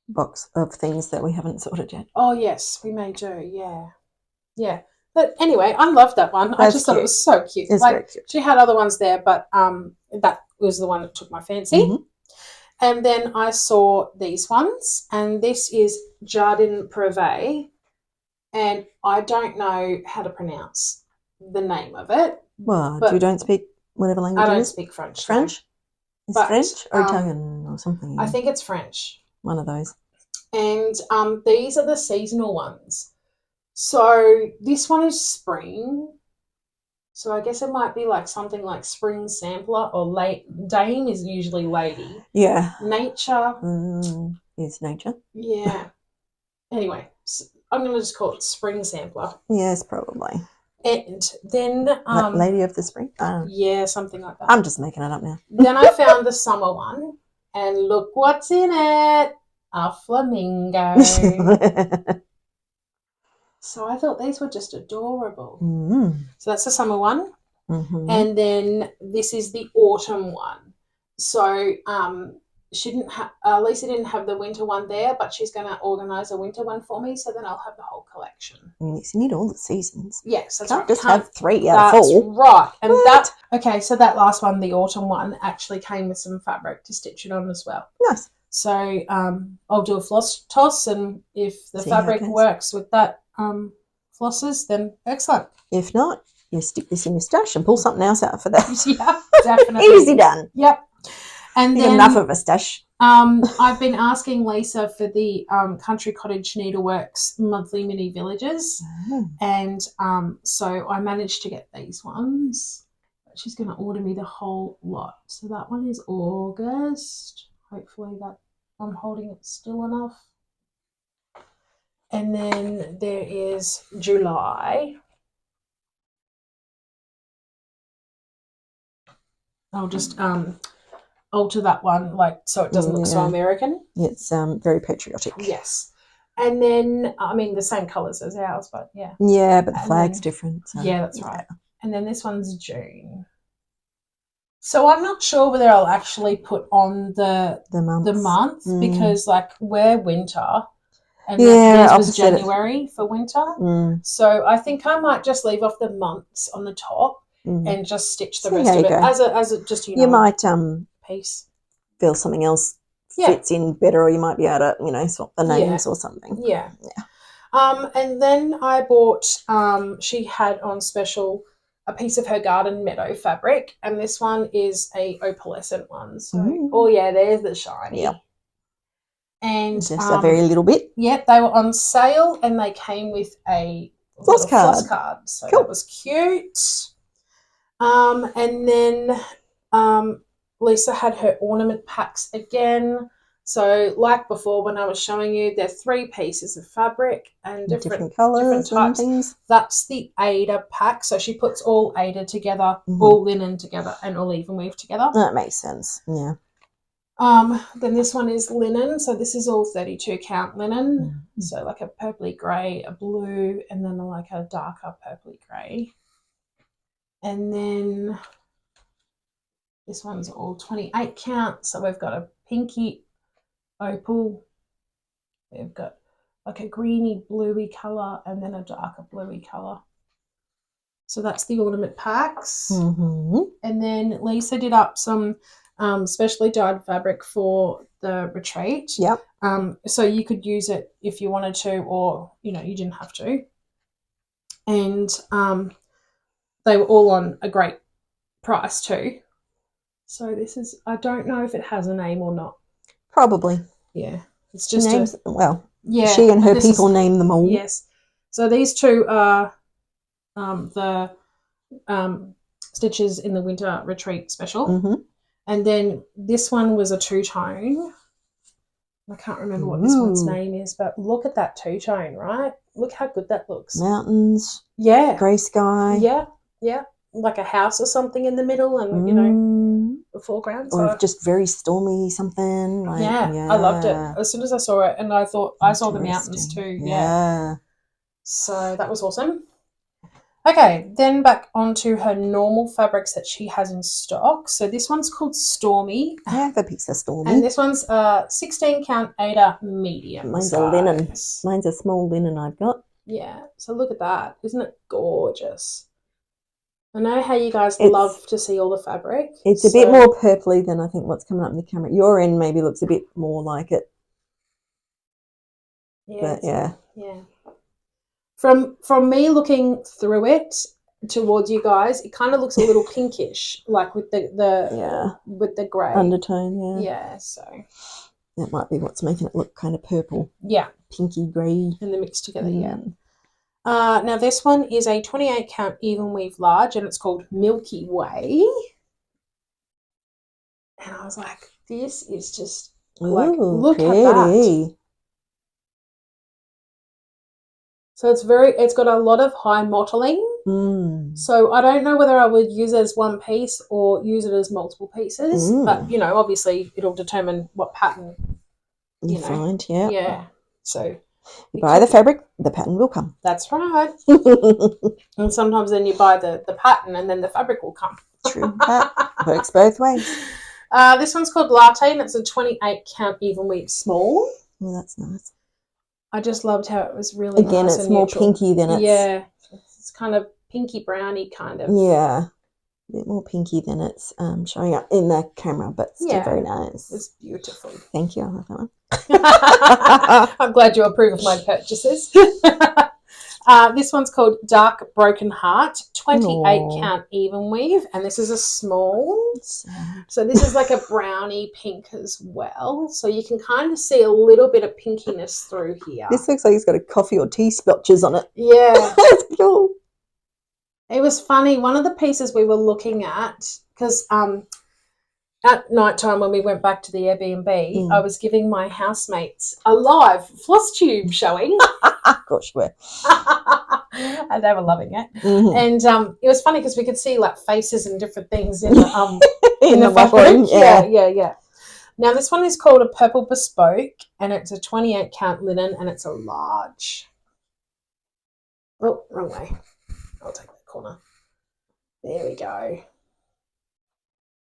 box of things that we haven't sorted yet. Oh, yes, we may do, yeah. Yeah. But anyway, I love that one. I just thought it was so cute. It's very cute. She had other ones there, but that was the one that took my fancy. Mm-hmm. And then I saw these ones, and this is Jardin Privé, and I don't know how to pronounce the name of it. Well, you don't speak whatever language I it don't is? speak French. French? No. Is French or Italian or something? I think it's French. One of those. And these are the seasonal ones. So this one is spring. So I guess it might be like something like spring sampler or Dame is usually lady. Yeah. Nature. Is nature. Yeah. Anyway, so I'm going to just call it spring sampler. Yes, probably. And then... Lady of the Spring? Yeah, something like that. I'm just making it up now. Then I found the summer one, and look what's in it. A flamingo. So I thought these were just adorable. Mm-hmm. So that's the summer one. Mm-hmm. And then this is the autumn one. So Lisa didn't have the winter one there, but she's going to organise a winter one for me, so then I'll have the whole collection. Yes, you need all the seasons. Yes, that's Can't right. Just have 3 out of 4. That's right. And okay, so that last one, the autumn one, actually came with some fabric to stitch it on as well. Nice. So I'll do a floss toss, and if the fabric works with that flosses, then excellent. If not, you stick this in your stash and pull something else out for that. Yeah, definitely. Easy done. Yep. And then enough of a stash. I've been asking Lisa for the Country Cottage Needleworks monthly mini villages, and so I managed to get these ones. She's going to order me the whole lot. So that one is August. Hopefully that I'm holding it still enough. And then there is July. I'll just alter that one so it doesn't look so American. It's very patriotic. Yes. And then, the same colours as ours, but yeah. Yeah, but the flag's different. So. Yeah, that's right. And then this one's June. So I'm not sure whether I'll actually put on the month because we're winter and theirs was January for winter. So I think I might just leave off the months on the top and just stitch the rest of it as a just you might piece. Feel something else fits in better, or you might be able to swap the names or something. Yeah. And then I bought she had on special a piece of her garden meadow fabric, and this one is a opalescent one. So there's the shiny. Yep. And just a very little bit. Yep, they were on sale and they came with a floss card. So that was cute. And then Lisa had her ornament packs again. So like before when I was showing you, they're 3 pieces of fabric and different colours and things. That's the Ada pack. So she puts all Ada together, all linen together and all even weave together. That makes sense, yeah. Then this one is linen. So this is all 32 count linen. So like a purpley grey, a blue, and then like a darker purpley grey. And then This one's all 28 count. So we've got a pinky opal. We've got like a greeny bluey colour and then a darker bluey colour. So that's the ornament packs. And then Lisa did up some specially dyed fabric for the retreat. Yep. So you could use it if you wanted to, or, you know, you didn't have to. And they were all on a great price too. So this is, I don't know if it has a name or not. Probably. Yeah. It's just names. Well, yeah. She and her people name them all. Yes. So these two are the Stitches in the Winter Retreat special. And then this one was a two-tone. I can't remember what this one's name is, but look at that two-tone, right? Look how good that looks. Mountains. Yeah. Grey sky. Yeah, yeah. Like a house or something in the middle and, you know, the foreground. So, or just very stormy something. Like, yeah, I loved it. As soon as I saw it, and I thought, I saw the mountains too. Yeah. So that was awesome. Okay, then back onto her normal fabrics that she has in stock. So this one's called Stormy. I have a piece of Stormy. And this one's 16 count Ada medium. Mine's size. a linen. Mine's a small linen I've got. Yeah, so look at that. Isn't it gorgeous? I know how you guys love to see all the fabric. It's a bit more purpley than I think what's coming up in the camera. Your end maybe looks a bit more like it. Yeah. But yeah. Yeah. From me looking through it towards you guys, it kind of looks a little pinkish, like with the grey undertone. Yeah, so that might be what's making it look kind of purple. Yeah, pinky grey, and they're mixed together. Yeah. Now this one is a 28 count even weave large, and it's called Milky Way. And I was like, this is just like, look at that. So it's got a lot of high mottling. So I don't know whether I would use it as one piece or use it as multiple pieces. But, you know, obviously it'll determine what pattern you find. Yeah. Yeah. So you buy the fabric, the pattern will come. That's right. And sometimes then you buy the pattern and then the fabric will come. True. That works both ways. This one's called Latte, and it's a 28 count even weave small. Oh, that's nice. I just loved how it was really Again, nice it's and more neutral. pinky than it's... Yeah, it's kind of pinky browny kind of. Yeah, a bit more pinky than it's showing up in the camera, but still very nice. It's beautiful. Thank you. I love that one. I'm glad you approve of my purchases. This one's called Dark Broken Heart, 28 count even weave, and this is a small. So this is like a brownie pink as well. So you can kind of see a little bit of pinkiness through here. This looks like it's got a coffee or tea splotches on it. Yeah. That's cool. It was funny. One of the pieces we were looking at, because at night time when we went back to the Airbnb, I was giving my housemates a live Flosstube showing. Of course you were. And they were loving it. And it was funny because we could see like faces and different things in the in the fabric. Yeah. Now this one is called a Purple Bespoke, and it's a 28 count linen, and it's a large. Oh, wrong way. I'll take that corner. There we go.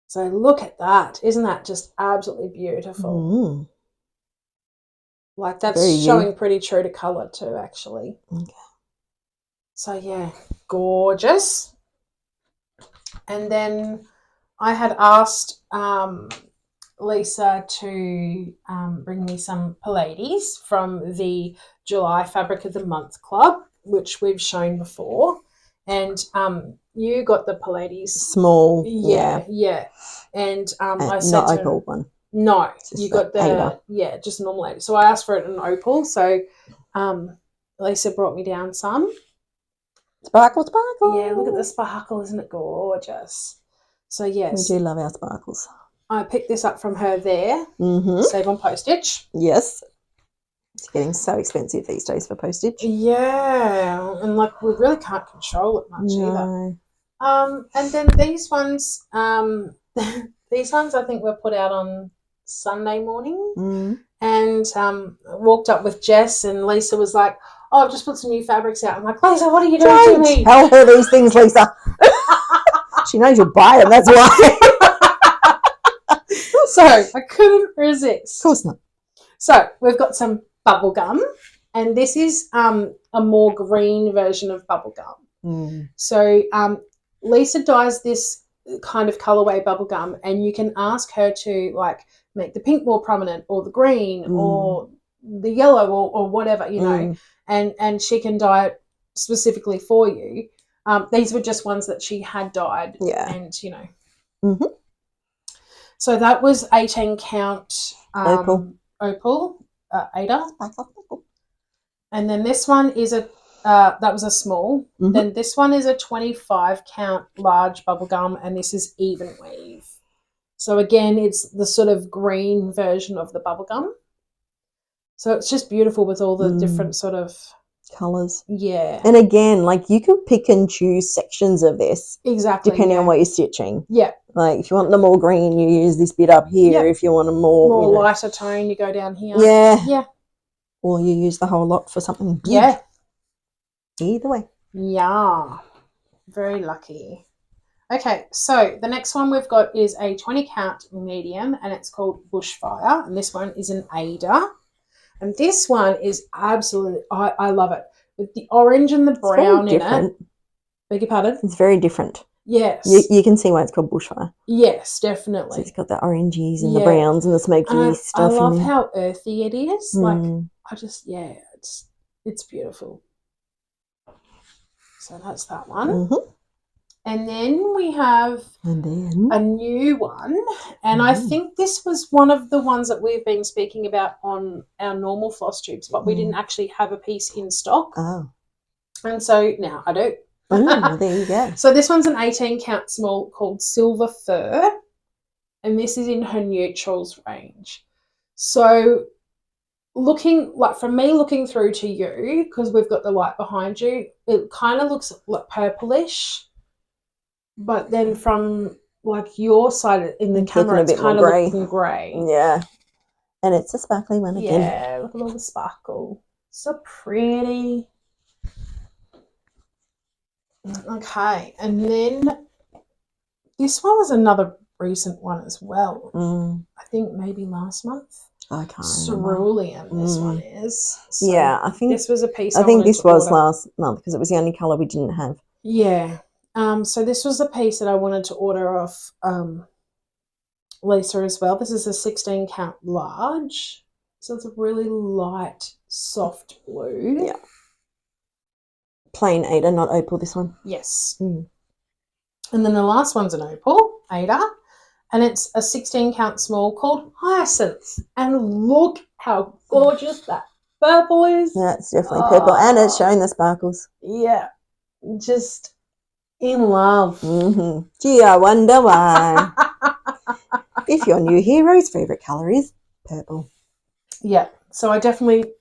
So look at that. Isn't that just absolutely beautiful? Like that's showing pretty true to colour too, actually. Okay. So yeah, gorgeous. And then I had asked Lisa to bring me some Pallades from the July Fabric of the Month Club, which we've shown before. And you got the Pallades small, yeah. And I said not opal one. No, you got the just normal 8. So I asked for it in opal. So Lisa brought me down some. Sparkle, sparkle. Yeah, look at the sparkle. Isn't it gorgeous? So yes, we do love our sparkles. I picked this up from her there. Save on postage. Yes. It's getting so expensive these days for postage. Yeah, and like we really can't control it much either. And then these ones, I think were put out on Sunday morning, and walked up with Jess, and Lisa was like, "Oh, I've just put some new fabrics out." I'm like, "Lisa, what are you doing to me?" Tell her these things, Lisa. She knows you'll buy them. That's why. So I couldn't resist. Of course not. So we've got some bubble gum, and this is a more green version of bubble gum. Mm. So Lisa dyes this kind of colorway bubble gum, and you can ask her to like make the pink more prominent, or the green, or the yellow, or whatever, you know, and she can dye it specifically for you. These were just ones that she had dyed, and you know. Mm-hmm. So that was 18 count opal Ada, and then this one is a that was a small. Mm-hmm. Then this one is a 25 count large bubble gum, and this is even weave. So again, it's the sort of green version of the bubble gum. So it's just beautiful with all the different sort of colours. Yeah. And again, like you could pick and choose sections of this. Exactly. Depending on what you're stitching. Yeah. Like if you want them all green, you use this bit up here. If you want them more you know, lighter tone, you go down here. Yeah. Yeah. Or you use the whole lot for something big. Yeah. Either way. Yeah. Very lucky. Okay, so the next one we've got is a 20 count medium, and it's called Bushfire, and this one is an Ada. And this one is absolutely, I love it. With the orange and the brown in it. Beg your pardon? It's very different. Yes. You can see why it's called Bushfire. Yes, definitely. So it's got the oranges and the browns and the smoky stuff. I love how earthy it is. Like, I just, it's beautiful. So that's that one. Mm-hmm. And then we have a new one, and I think this was one of the ones that we've been speaking about on our normal floss tubes, but we didn't actually have a piece in stock. Oh. And so now I do. Oh, there you go. So this one's an 18 count small called Silver Fur, and this is in her neutrals range. So looking through to you, because we've got the light behind you, it kind of looks like purplish. But then from like your side in the camera, it's kind of looking grey. Yeah. And it's a sparkly one again. Yeah, look at all the sparkle. So pretty. Okay, and then this one was another recent one as well. I think maybe last month. I can't Cerulean, this one is. So yeah, I think this was a piece. I think this was last month because it was the only colour we didn't have. Yeah. So this was the piece that I wanted to order off Lisa as well. This is a 16 count large. So it's a really light, soft blue. Yeah. Plain Ada, not opal, this one. Yes. And then the last one's an opal, Ada. And it's a 16 count small called Hyacinth. And look how gorgeous that purple is. Yeah, it's definitely purple. And it's showing the sparkles. Yeah. Just in love. Gee, I wonder why. If your new hero's favourite colour is purple. Yeah. So I definitely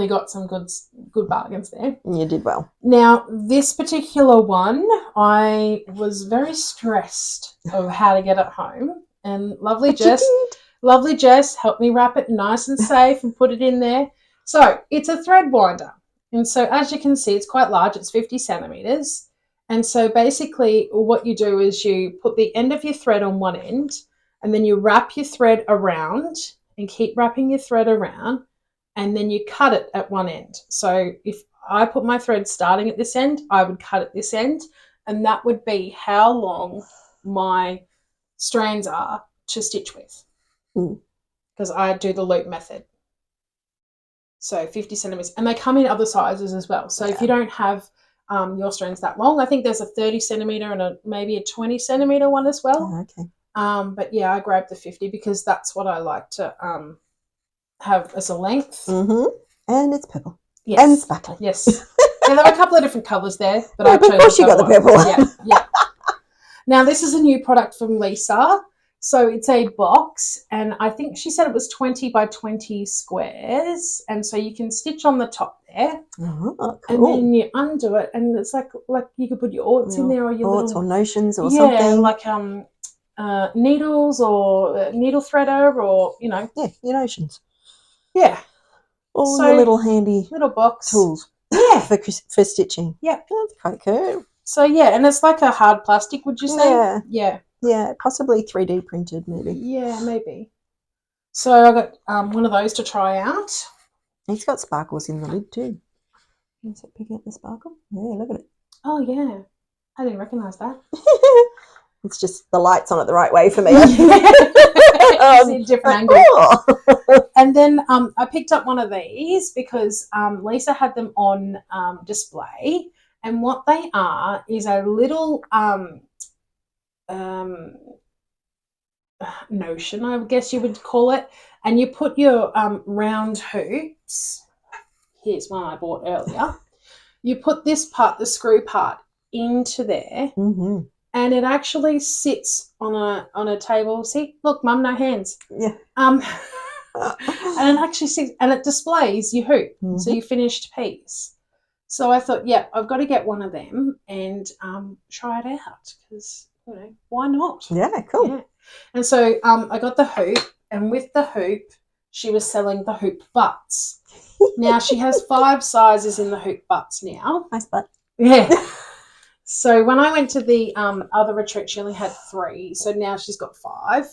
got some good bargains there. You did well. Now, this particular one, I was very stressed of how to get it home. And lovely Jess helped me wrap it nice and safe and put it in there. So it's a thread winder. And so as you can see, it's quite large. It's 50 centimetres. And so basically what you do is you put the end of your thread on one end, and then you wrap your thread around and keep wrapping your thread around, and then you cut it at one end. So if I put my thread starting at this end, I would cut at this end, and that would be how long my strands are to stitch with, because I do the loop method. So 50 centimetres, and they come in other sizes as well. So if you don't have your strands that long, I think there's a 30 centimetre and maybe a 20 centimetre one as well. Oh, okay. But yeah, I grabbed the 50 because that's what I like to have as a length. And it's purple. Yes. And sparkly. Yes. Yeah, there were a couple of different colours there, but I chose of course you got the purple. Yeah. Now this is a new product from Lisa. So it's a box, and I think she said it was 20 by 20 squares, and so you can stitch on the top there. Oh, cool. And then you undo it, and it's like you could put your orts in there, or your orts or notions or something. Yeah, like needles or needle threader, or Yeah, your notions. Yeah. All your little handy little box tools. Yeah. for stitching. Yeah. That's quite cool. So yeah, and it's like a hard plastic, would you say? Yeah. Yeah. Yeah, possibly 3D printed, maybe. Yeah, maybe. So I got one of those to try out. He's got sparkles in the lid too. Is it picking up the sparkle? Yeah, look at it. Oh, yeah. I didn't recognise that. It's just the light's on it the right way for me. It's a different angle. Oh. And then I picked up one of these because Lisa had them on display. And what they are is a little notion, I guess you would call it. And you put your round hoops. Here's one I bought earlier. You put this part, the screw part, into there. Mm-hmm. And it actually sits on a table. See, look, Mum, no hands. Yeah. And it actually sits, and it displays your hoop, so your finished piece. So I thought, yeah, I've got to get one of them and try it out because, you know, why not? Yeah, cool. Yeah. And so I got the hoop, and with the hoop, she was selling the hoop butts. Now she has 5 sizes in the hoop butts now. Nice butt. Yeah. So when I went to the other retreat, she only had 3. So now she's got 5.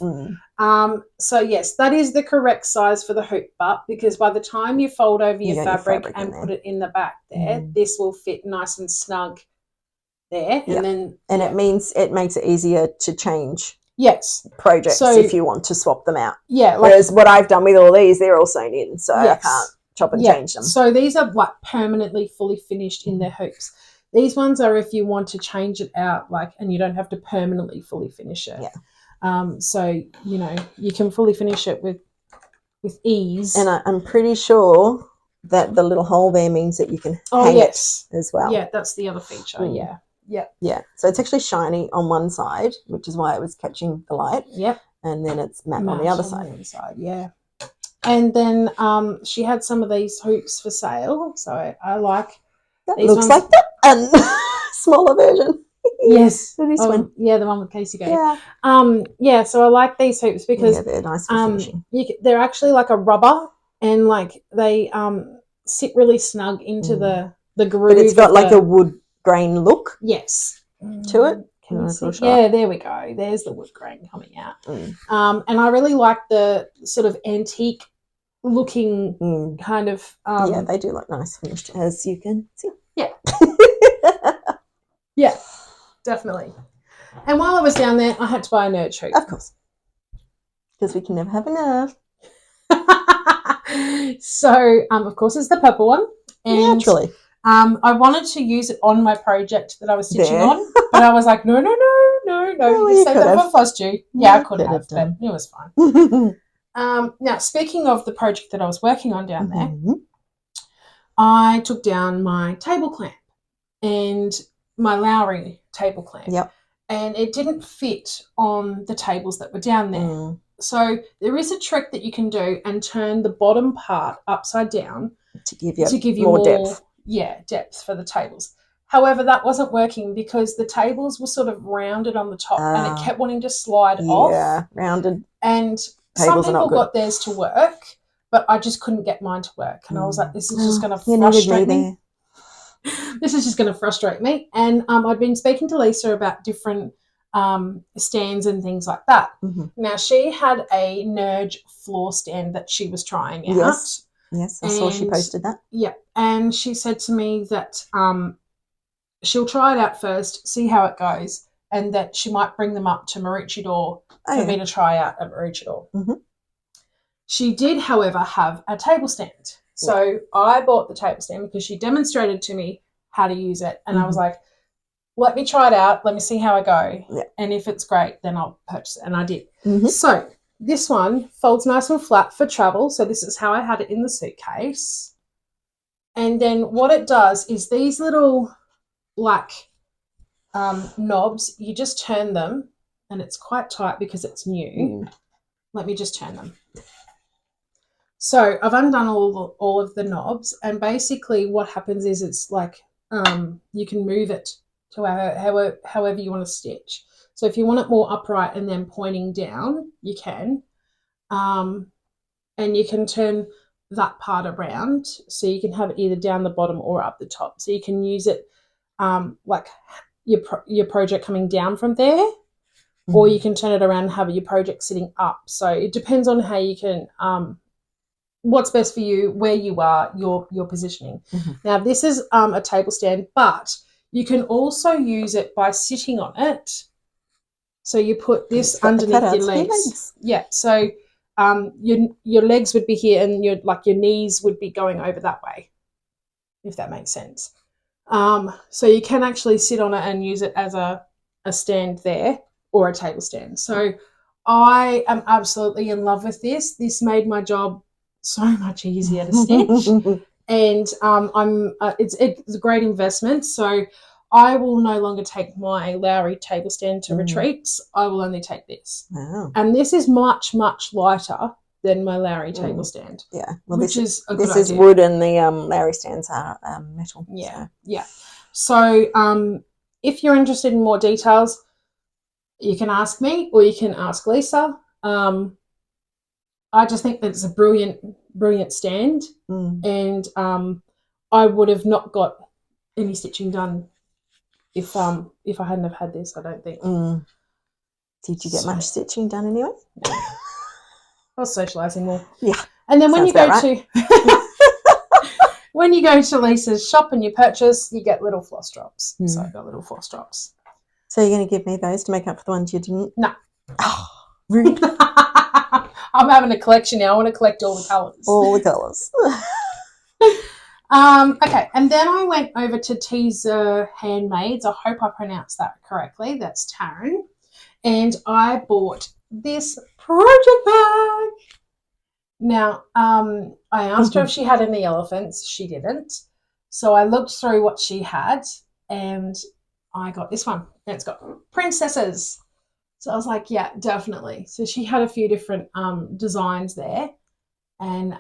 So yes, that is the correct size for the hoop butt, because by the time you fold over your fabric and put it in the back there, this will fit nice and snug there. Yep. And it means it makes it easier to change projects so, if you want to swap them out. Yeah. Whereas what I've done with all these, they're all sewn in, so I can't chop and change them. So these are like permanently fully finished in their hoops. These ones are if you want to change it out, like, and you don't have to permanently fully finish it. Yeah. So, you know, you can fully finish it with ease. And I'm pretty sure that the little hole there means that you can hang it as well. Yeah, that's the other feature. Yeah. Yeah. So it's actually shiny on one side, which is why it was catching the light. Yep. And then it's matte on the other side. Yeah. And then she had some of these hoops for sale. So I like that. Looks like the smaller version. Yes. This one. Yeah, the one with Casey Go. Yeah. So I like these hoops because they're nice for finishing. They're actually like a rubber, and like they sit really snug into the groove. But it's got like a wood grain look. Yes. To it. Can you see? Yeah, there we go. There's the wood grain coming out. And I really like the sort of antique looking kind of. Yeah, they do look nice finished, as you can see. Yeah. Yeah, definitely. And while I was down there, I had to buy a nerd hoop. Of course. Because we can never have enough. So, of course, it's the purple one. And, naturally. I wanted to use it on my project that I was stitching on, but I was like, no. You save that for Flosstube. Yeah, I could have, but it was fine. Now, speaking of the project that I was working on down there, I took down my table clamp and my Lowry table clamp. Yep. And it didn't fit on the tables that were down there. So there is a trick that you can do and turn the bottom part upside down to give you more depth. Yeah, depth for the tables. However, that wasn't working because the tables were sort of rounded on the top and it kept wanting to slide off. Yeah, rounded. And some people got theirs to work, but I just couldn't get mine to work. And I was like, this is just going to frustrate me. This is just going to frustrate me. And I'd been speaking to Lisa about different stands and things like that. Now, she had a Nerge floor stand that she was trying out. Yes, I saw she posted that. Yeah, and she said to me that she'll try it out first, see how it goes, and that she might bring them up to Maroochydore for me to try out at Maroochydore. She did, however, have a table stand. So I bought the table stand because she demonstrated to me how to use it, and I was like, let me try it out. Let me see how I go. Yeah. And if it's great, then I'll purchase it. And I did. So this one folds nice and flat for travel. So this is how I had it in the suitcase. And then what it does is these little black knobs, you just turn them, and it's quite tight because it's new. Let me just turn them. So I've undone all of the knobs, and basically what happens is it's like you can move it to however you want to stitch. So if you want it more upright and then pointing down, you can. And you can turn that part around so you can have it either down the bottom or up the top. So you can use it like your project coming down from there, or you can turn it around and have your project sitting up. So it depends on how you can, what's best for you, where you are, your positioning. Now, this is a table stand, but you can also use it by sitting on it. So you put this underneath your legs. Yeah, so your legs would be here and your knees would be going over that way, if that makes sense. So you can actually sit on it and use it as a stand there or a table stand. So I am absolutely in love with this. This made my job so much easier to stitch. And it's a great investment. So I will no longer take my Lowry table stand to retreats. I will only take this. Wow. And this is much, much lighter than my Lowry table stand. Yeah. Well, this is wood and the Lowry stands are metal. Yeah. So. Yeah. So if you're interested in more details, you can ask me or you can ask Lisa. I just think that it's a brilliant stand. And I would have not got any stitching done if I hadn't have had this, I don't think. Did you get much stitching done anyway? No. I was socialising more. Yeah. And then when you go to Lisa's shop and you purchase, you get little floss drops. So I got little floss drops. So you're going to give me those to make up for the ones you didn't? No. Oh, rude. I'm having a collection now. I want to collect all the colours. All the colours. Okay, and then I went over to Teaser Handmaids. I hope I pronounced that correctly. That's Taryn. And I bought this project bag. Now, I asked her if she had any elephants. She didn't. So I looked through what she had and I got this one. And it's got princesses. So I was like, yeah, definitely. So she had a few different designs there and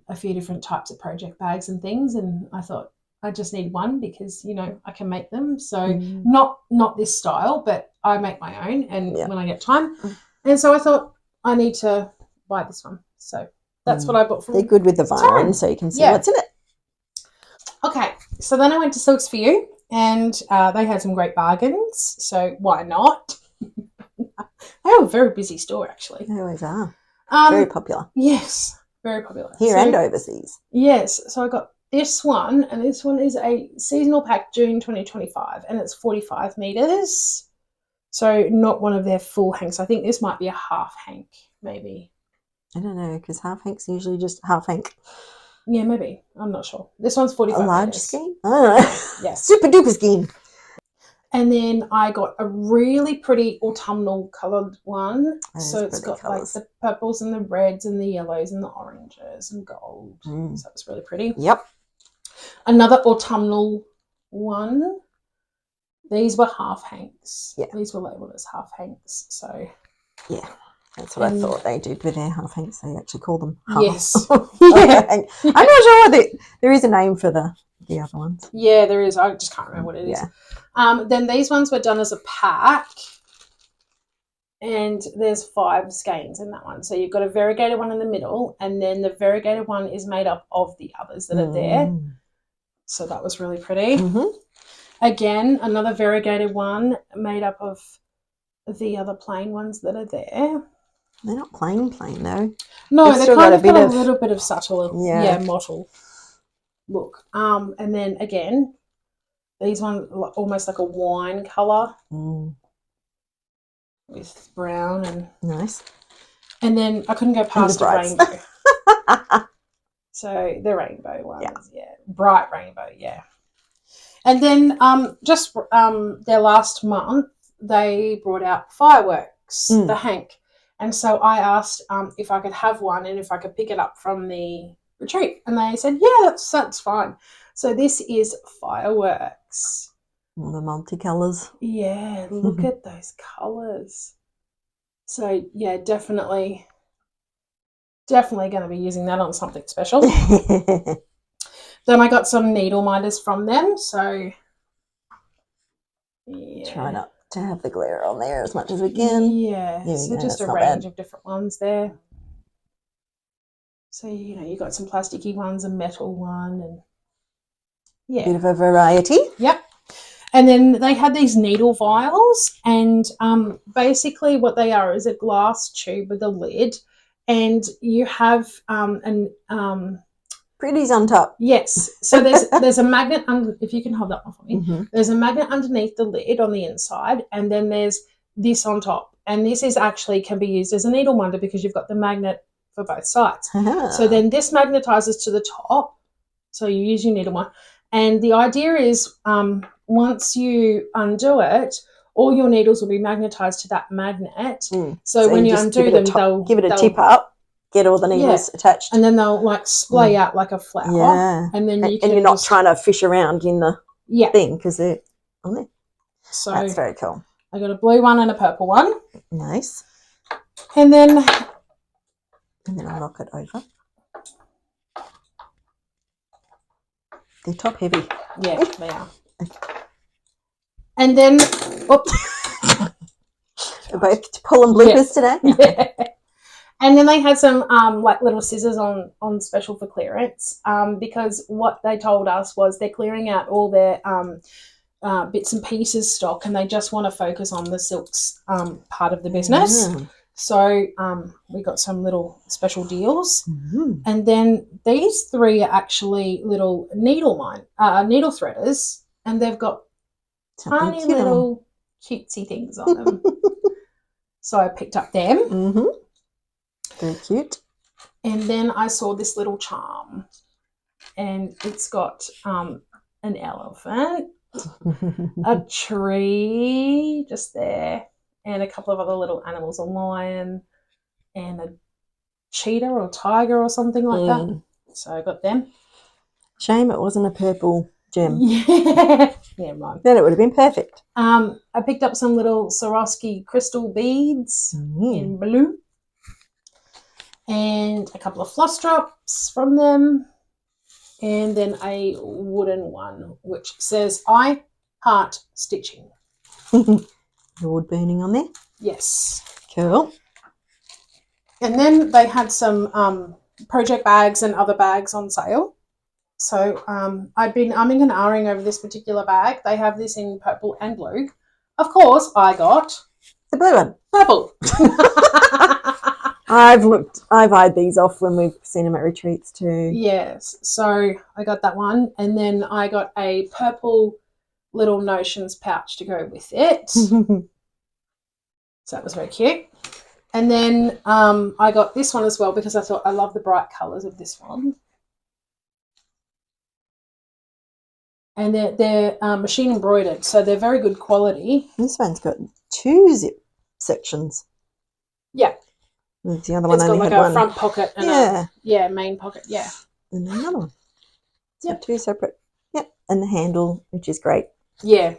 a few different types of project bags and things. And I thought I just need one because, you know, I can make them. So not this style, but I make my own and when I get time. And so I thought I need to buy this one. So that's what I bought from. They're good with the vinyl so you can see what's in it. Okay, so then I went to Silks For You and they had some great bargains. So why not? They have a very busy store, actually. They always are. Very popular. Yes, very popular. Here and overseas. Yes. So I got this one, and this one is a seasonal pack, June 2025, and it's 45 metres. So not one of their full hanks. I think this might be a half hank, maybe. I don't know, because half hank's usually just half hank. Yeah, maybe. I'm not sure. This one's 45 A large meters. skein? I don't know. Yes. Super duper skein. And then I got a really pretty autumnal coloured one. So it's got colours. like the purples and the reds and the yellows and the oranges and gold. So it's really pretty. Yep. Another autumnal one. These were half hanks. Yeah. These were labelled as half hanks. So yeah. That's what I thought they did with their half hanks. They actually call them half. Yes. Yeah. I'm not sure whether there is a name for the other ones. Yeah, there is. I just can't remember what it is. Yeah. Then these ones were done as a pack. And there's 5 skeins in that one. So you've got a variegated one in the middle. And then the variegated one is made up of the others that are there. So that was really pretty. Again, another variegated one made up of the other plain ones that are there. They're not plain though. No, they've kind of got a little bit of subtle, mottled look. And then again, these ones are almost like a wine colour with brown and nice. And then I couldn't go past the rainbow. So the rainbow ones, bright rainbow, And then just their last month, they brought out fireworks, the hank. And so I asked if I could have one and if I could pick it up from the retreat. And they said, yeah, that's fine. So this is fireworks. All the multicolours. Yeah, look at those colours. So, yeah, definitely going to be using that on something special. Then I got some needle minders from them. So, try not to have the glare on there as much as we can. Yeah, so just a range of different ones there. So, you know, you got some plasticky ones, a metal one, and bit of a variety. Yep. And then they had these needle vials, and basically what they are is a glass tube with a lid, and you have pretties on top. Yes. So there's a magnet if you can hold that one for me. There's a magnet underneath the lid on the inside, and then there's this on top. And this is actually can be used as a needle winder because you've got the magnet for both sides. So then this magnetizes to the top. So you use your needle winder. And the idea is once you undo it, all your needles will be magnetized to that magnet. So when you undo them, they'll give it a tip up, get all the needles attached. And then they'll like splay out like a flower. Yeah. And then and you're not trying to fish around in the thing because they're on there. So that's very cool. I got a blue one and a purple one. Nice. And then I'll knock it over. They're top heavy. Yeah, they are. And then, We're both pulling bloopers today. Yeah. And then they had some like little scissors on special for clearance because what they told us was they're clearing out all their bits and pieces stock, and they just want to focus on the silks part of the business. So we got some little special deals. And then these three are actually little needle threaders, and they've got tiny little cutesy things on them. So I picked up them. Very cute. And then I saw this little charm, and it's got an elephant, a tree just there, and a couple of other little animals, a lion and a cheetah or tiger or something like that. So I got them. Shame it wasn't a purple gem. Yeah, right. Then it would have been perfect. I picked up some little Swarovski crystal beads in blue, and a couple of floss drops from them, and then a wooden one which says "I heart stitching." Wood burning on there. Yes. Cool. And then they had some project bags and other bags on sale. So I've been umming and ahhing over this particular bag. They have this in purple and blue. Of course, I got the blue one. Purple. I've eyed these off when we've seen them at retreats too. Yes. So I got that one. And then I got a purple little Notions pouch to go with it. So that was very cute. And then I got this one as well because I thought I love the bright colours of this one. And they're machine embroidered, so they're very good quality. This one's got 2 zip sections. Yeah. And the other one it's got only like had a one. front pocket and a main pocket, And another one. So Yep. 2 separate. Yep. And the handle, which is great. Yeah.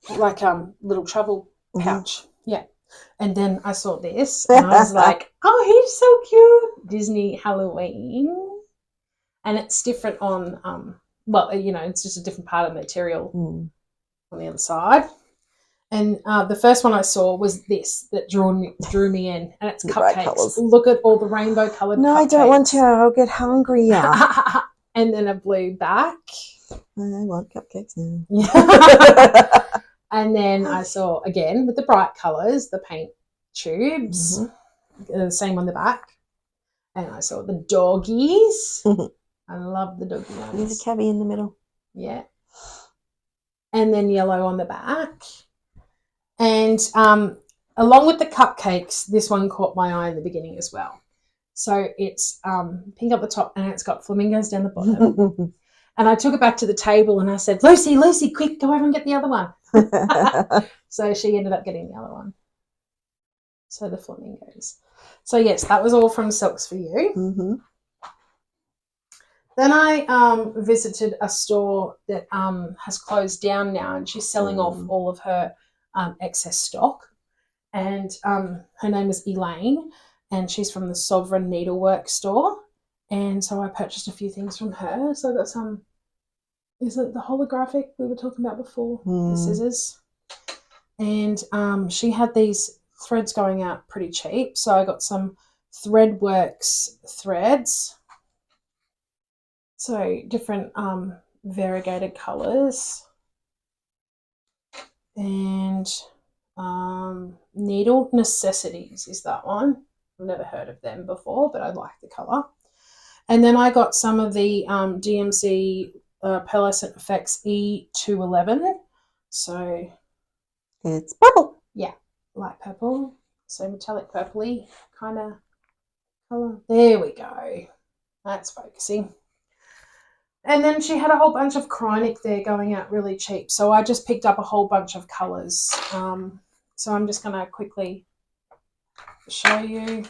Like little travel pouch. Yeah. And then I saw this and I was like, oh, he's so cute. Disney Halloween. And it's different on, well, you know, it's just a different part of the material on the other side. And the first one I saw was this that drew me in, and it's cupcakes. Look at all the rainbow coloured cupcakes. I don't want to. I'll get hungry. And then a blue back. I want cupcakes now. Yeah. And then I saw, again, with the bright colours, the paint tubes, the same on the back. And I saw the doggies. I love the doggy ones. There's a cabbie in the middle. Yeah. And then yellow on the back. And along with the cupcakes, this one caught my eye in the beginning as well. So it's pink up the top and it's got flamingos down the bottom. And I took it back to the table and I said, Lucy, quick, go over and get the other one. So she ended up getting the other one. So the flamingos. So, yes, that was all from Silks for You. Then I visited a store that has closed down now, and she's selling off all of her excess stock. And her name is Elaine, and she's from the Sovereign Needlework store. And so I purchased a few things from her. So I got some, is it the holographic we were talking about before? The scissors. And she had these threads going out pretty cheap. So I got some Threadworks threads. So different variegated colours. And Needle Necessities is that one. I've never heard of them before, but I like the colour. And then I got some of the DMC Pearlescent Effects E211. So it's purple. Yeah, light purple. So metallic purpley kind of colour. There we go. That's focusing. And then she had a whole bunch of Chronic there going out really cheap. So I just picked up a whole bunch of colours. So I'm just going to quickly show you.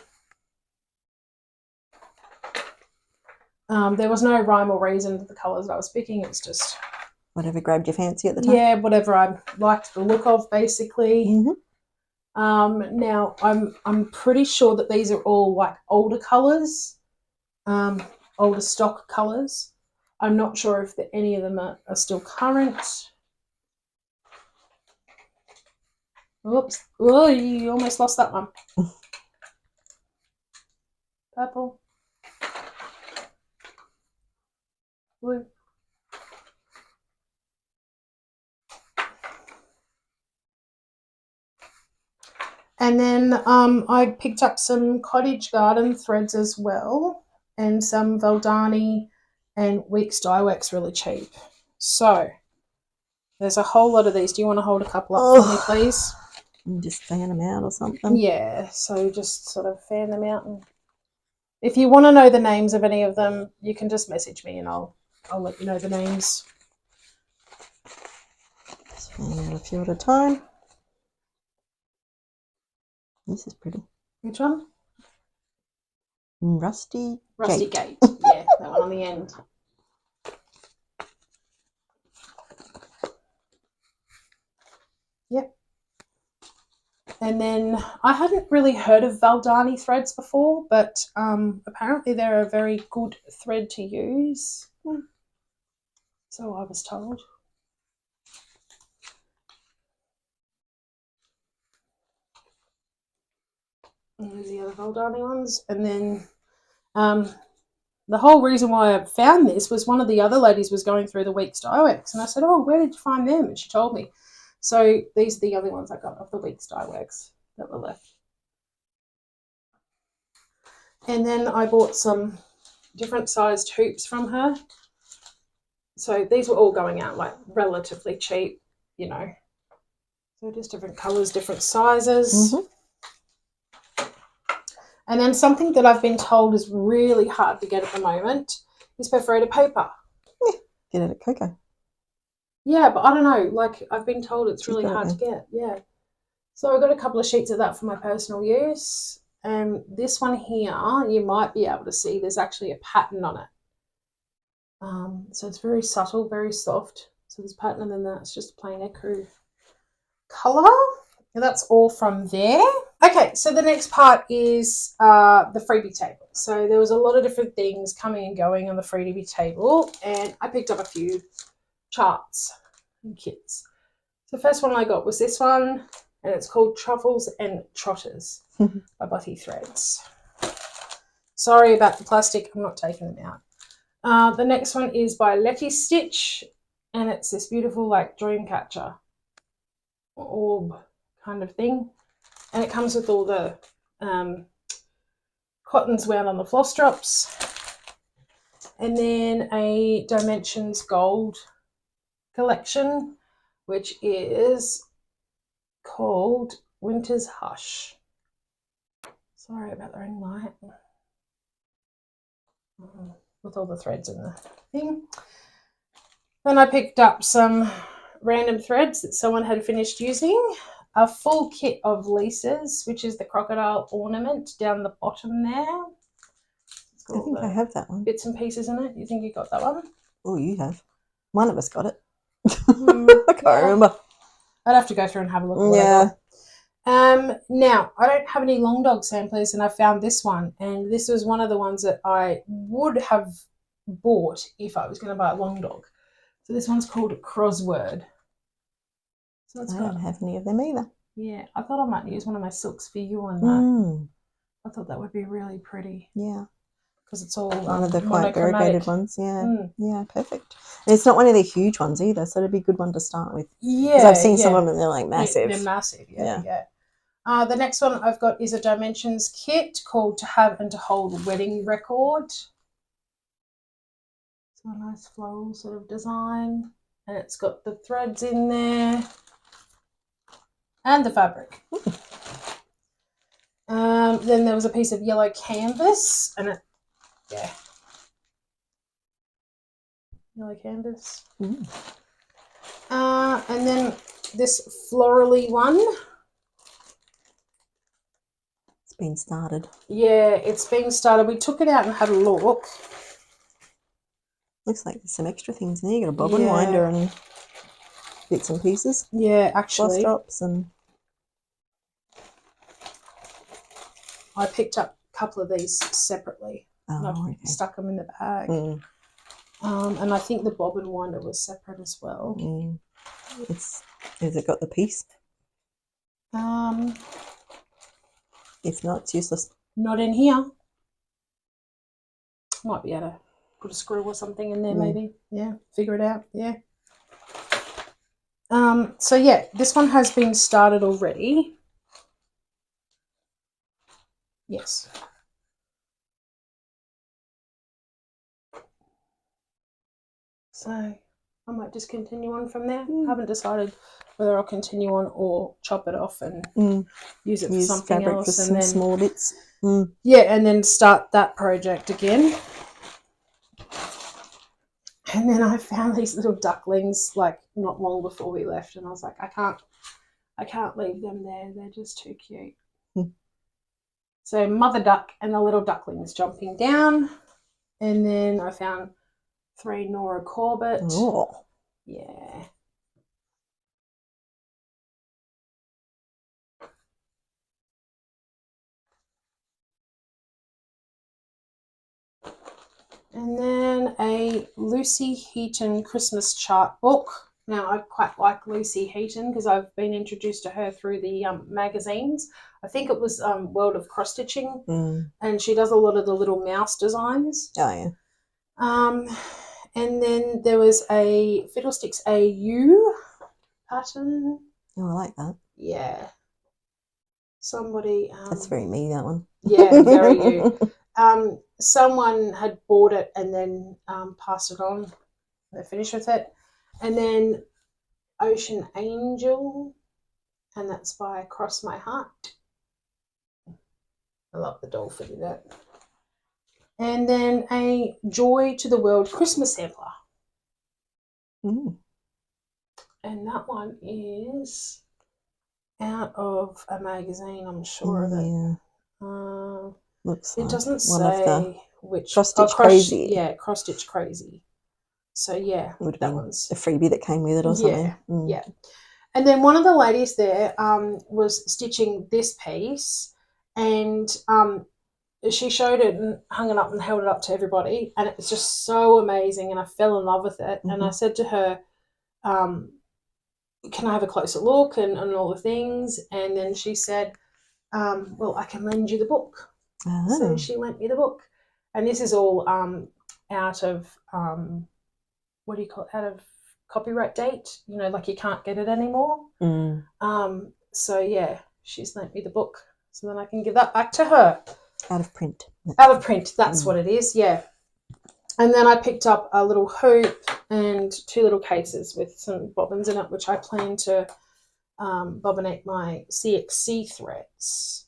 There was no rhyme or reason to the colours that I was picking. It's just whatever grabbed your fancy at the time. Yeah, whatever I liked the look of, basically. Mm-hmm. Now I'm pretty sure that these are all like older colours, older stock colours. I'm not sure if any of them are still current. Oops! Oh, you almost lost that one. Purple. Blue. And then I picked up some Cottage Garden threads as well, and some Valdani and Weeks Dyeworks really cheap. So there's a whole lot of these. Do you want to hold a couple up for me, please? And just fan them out or something. Yeah, so just sort of fan them out. And if you want to know the names of any of them, you can just message me and I'll let you know the names. Just fan out a few at a time. This is pretty. Which one? Rusty Gate. Yeah, that one on the end. Yep. And then I hadn't really heard of Valdani threads before, but apparently they're a very good thread to use. So I was told. And there's the other Valdani ones. And then the whole reason why I found this was one of the other ladies was going through the Weeks Dyeworks. And I said, oh, where did you find them? And she told me. So these are the only ones I got of the Weeks Dyeworks that were left. And then I bought some different sized hoops from her. So these were all going out like relatively cheap, you know. So just different colours, different sizes. Mm-hmm. And then something that I've been told is really hard to get at the moment is perforated paper. Yeah, get it at Coco. Yeah, but I don't know. Like, I've been told it's really hard to get. Yeah. So I got a couple of sheets of that for my personal use. And this one here, you might be able to see there's actually a pattern on it. So it's very subtle, very soft. So there's a pattern, and then that's just a plain ecru colour. And that's all from there. Okay, so the next part is the freebie table. So there was a lot of different things coming and going on the freebie table, and I picked up a few charts and kits. So the first one I got was this one, and it's called Truffles and Trotters by Bothy Threads. Sorry about the plastic, I'm not taking them out. The next one is by Letty Stitch, and it's this beautiful like dream catcher orb kind of thing. And it comes with all the cottons wound on the floss drops. And then a Dimensions Gold collection, which is called Winter's Hush. Sorry about the ring light. With all the threads in the thing. Then I picked up some random threads that someone had finished using. A full kit of Lisa's, which is the crocodile ornament down the bottom there. I think I have that one. Bits and pieces in it. You think you got that one? Oh, you have. One of us got it. I can't remember. I'd have to go through and have a look. Yeah. Now, I don't have any long dog samplers, and I found this one. And this was one of the ones that I would have bought if I was going to buy a long dog. So this one's called Crossword. So I don't have any of them either. Yeah, I thought I might use one of my silks for you on that. I thought that would be really pretty. Yeah. because it's all one of the quite monochromatic. variegated ones. Yeah, yeah, perfect. And it's not one of the huge ones either, so it'd be a good one to start with. Yeah, because I've seen some of them, and they're like massive. They're massive. Yeah. The next one I've got is a dimensions kit called To Have and To Hold Wedding Record. So a nice floral sort of design, and it's got the threads in there and the fabric. Then there was a piece of yellow canvas, and yellow canvas. And then this florally one. It's been started. Yeah, it's been started. We took it out and had a look. Looks like there's some extra things in there. You got a bobbin winder and bits and pieces. Yeah, actually. Floss drops and... I picked up a couple of these separately. And I've stuck them in the bag. And I think the bobbin winder was separate as well. Has it got the piece? If not, it's useless. Not in here. Might be able to put a screw or something in there, maybe. Yeah, figure it out. Yeah. So yeah, this one has been started already. Yes. So I might just continue on from there. I haven't decided whether I'll continue on or chop it off and use it for something else. For some smaller bits. Yeah, and then start that project again. And then I found these little ducklings like not long before we left, and I was like, I can't leave them there. They're just too cute. So mother duck and the little ducklings jumping down. And then I found 3 Nora Corbett. Oh. Yeah. And then a Lucy Heaton Christmas chart book. Now, I quite like Lucy Heaton because I've been introduced to her through the magazines. I think it was World of Cross Stitching, and she does a lot of the little mouse designs. Oh, yeah. And then there was a Fiddlesticks AU pattern. Oh, I like that. Yeah. Somebody... That's very me, that one. Yeah, very you. Someone had bought it and then passed it on. They're finished with it. And then Ocean Angel, and that's by Cross My Heart. I love the dolphin in it. And then a Joy to the World Christmas sampler. And that one is out of a magazine, I'm sure of it. Yeah. Looks like it doesn't say which. Cross Stitch Crazy. Yeah, Cross Stitch Crazy. So yeah, that one's a freebie that came with it or something. Yeah. And then one of the ladies there was stitching this piece, and she showed it and hung it up and held it up to everybody, and it was just so amazing, and I fell in love with it. And I said to her, can I have a closer look and all the things? And then she said, well, I can lend you the book. So she lent me the book, and this is all out of what do you call it? Out of copyright date, like you can't get it anymore. So yeah, she's lent me the book, so then I can give that back to her. Out of print. That's what it is. Yeah. And then I picked up a little hoop and 2 little cases with some bobbins in it, which I plan to bobbinate my CXC threads.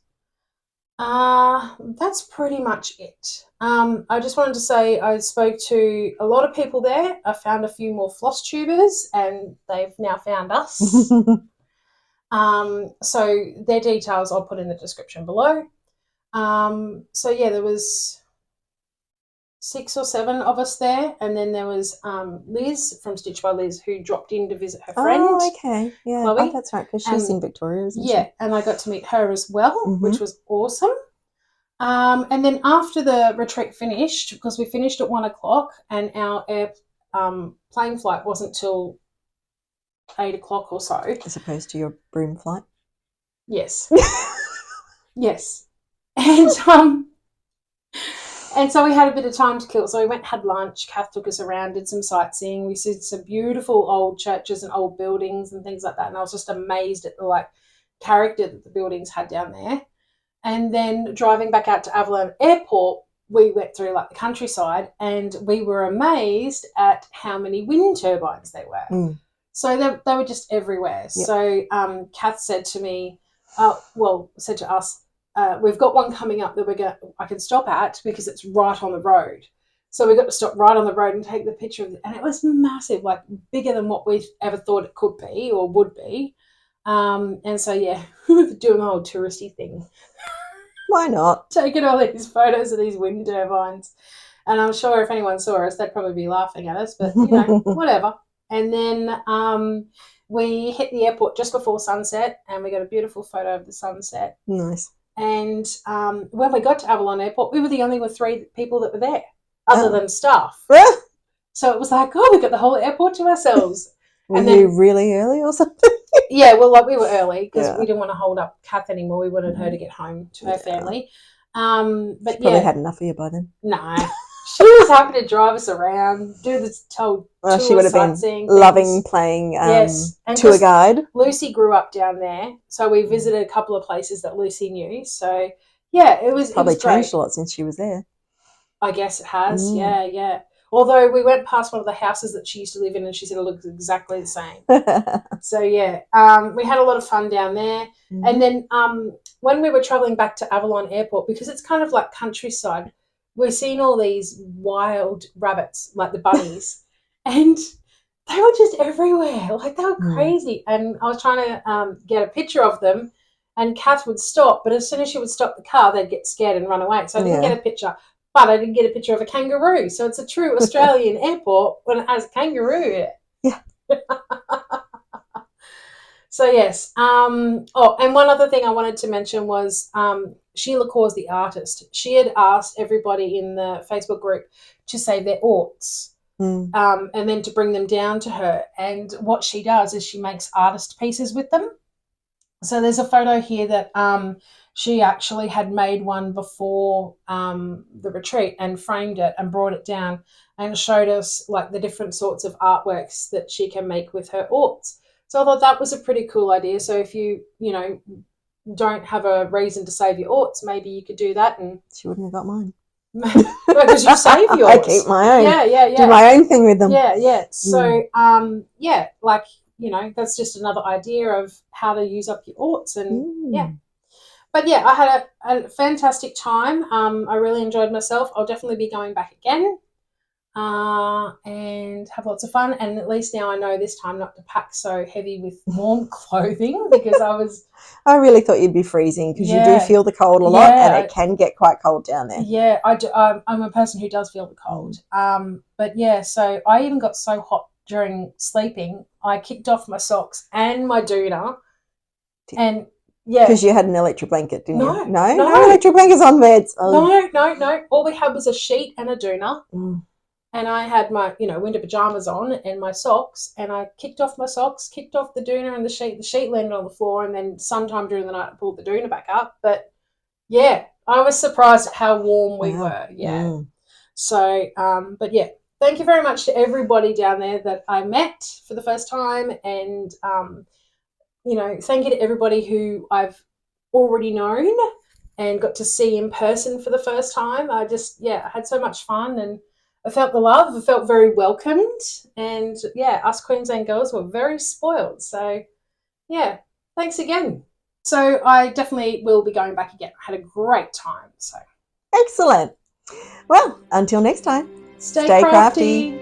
That's pretty much it. I just wanted to say I spoke to a lot of people there. I found a few more Flosstubers, and they've now found us. So their details I'll put in the description below. So yeah, there was 6 or 7 of us there, and then there was Liz from Stitch by Liz, who dropped in to visit her friend. Oh, okay. Yeah, Chloe. that's right, because she's in Victoria, isn't she? Yeah, and I got to meet her as well, which was awesome. And then after the retreat finished, because we finished at 1 o'clock, and our plane flight wasn't till 8 o'clock or so. As opposed to your broom flight? Yes. Yes. And so we had a bit of time to kill. So we went, had lunch. Kath took us around, did some sightseeing. We saw some beautiful old churches and old buildings and things like that. And I was just amazed at the character that the buildings had down there. And then driving back out to Avalon Airport, we went through the countryside, and we were amazed at how many wind turbines there were. Mm. So they were just everywhere. Yep. So Kath said to me, said to us, we've got one coming up that I can stop at because it's right on the road. So we got to stop right on the road and take the picture of it. And it was massive, bigger than what we ever thought it could be or would be. And so, yeah, we were doing the whole touristy thing. Why not? Taking all these photos of these wind turbines. And I'm sure if anyone saw us, they'd probably be laughing at us, but, whatever. And then we hit the airport just before sunset, and we got a beautiful photo of the sunset. Nice. And when we got to Avalon Airport, we were the only 3 people that were there, other than staff. So it was we got the whole airport to ourselves. Were you really early or something? Yeah, well, we were early because we didn't want to hold up Kath anymore. We wanted her to get home to her family. But she probably had enough of you by then. No. She was happy to drive us around, do the tour. She would have been loving playing tour guide. Lucy grew up down there, so we visited a couple of places that Lucy knew. So, yeah, it was probably great. Changed a lot since she was there. I guess it has, yeah. Although we went past one of the houses that she used to live in, and she said it looks exactly the same. So, yeah, we had a lot of fun down there. Mm. And then when we were travelling back to Avalon Airport, because it's kind of like countryside, we're seeing all these wild rabbits, like the bunnies, and they were just everywhere. They were crazy. And I was trying to get a picture of them, and Kath would stop, but as soon as she would stop the car, they'd get scared and run away. So I didn't get a picture. But I didn't get a picture of a kangaroo. So it's a true Australian airport when it has a kangaroo. Yeah. So, yes. And one other thing I wanted to mention was Sheila Cause, the artist. She had asked everybody in the Facebook group to save their orts and then to bring them down to her. And what she does is she makes artist pieces with them. So there's a photo here that she actually had made one before the retreat and framed it and brought it down and showed us the different sorts of artworks that she can make with her orts. So I thought that was a pretty cool idea. So if you don't have a reason to save your orts, maybe you could do that. And she wouldn't have got mine. Because you save yours. I keep my own. Yeah. Do my own thing with them. Yeah. So, that's just another idea of how to use up your orts. And, But, yeah, I had a fantastic time. I really enjoyed myself. I'll definitely be going back again and have lots of fun. And at least now I know this time not to pack so heavy with warm clothing because I really thought you'd be freezing because you do feel the cold a lot and it can get quite cold down there. Yeah, I do. I'm a person who does feel the cold. But, yeah, so I even got so hot during sleeping, I kicked off my socks and my doona and... Yeah. Because you had an electric blanket, didn't you? No. No electric blankets on beds. Oh. No. All we had was a sheet and a doona. And I had my, winter pajamas on and my socks, and I kicked off my socks, kicked off the doona and the sheet. The sheet landed on the floor, and then sometime during the night I pulled the doona back up. But, yeah, I was surprised at how warm we were. Yeah. So, but, yeah, thank you very much to everybody down there that I met for the first time, and thank you to everybody who I've already known and got to see in person for the first time. I had so much fun and I felt the love. I felt very welcomed. And, us Queensland girls were very spoiled. So, thanks again. So I definitely will be going back again. I had a great time. So excellent. Well, until next time, stay crafty.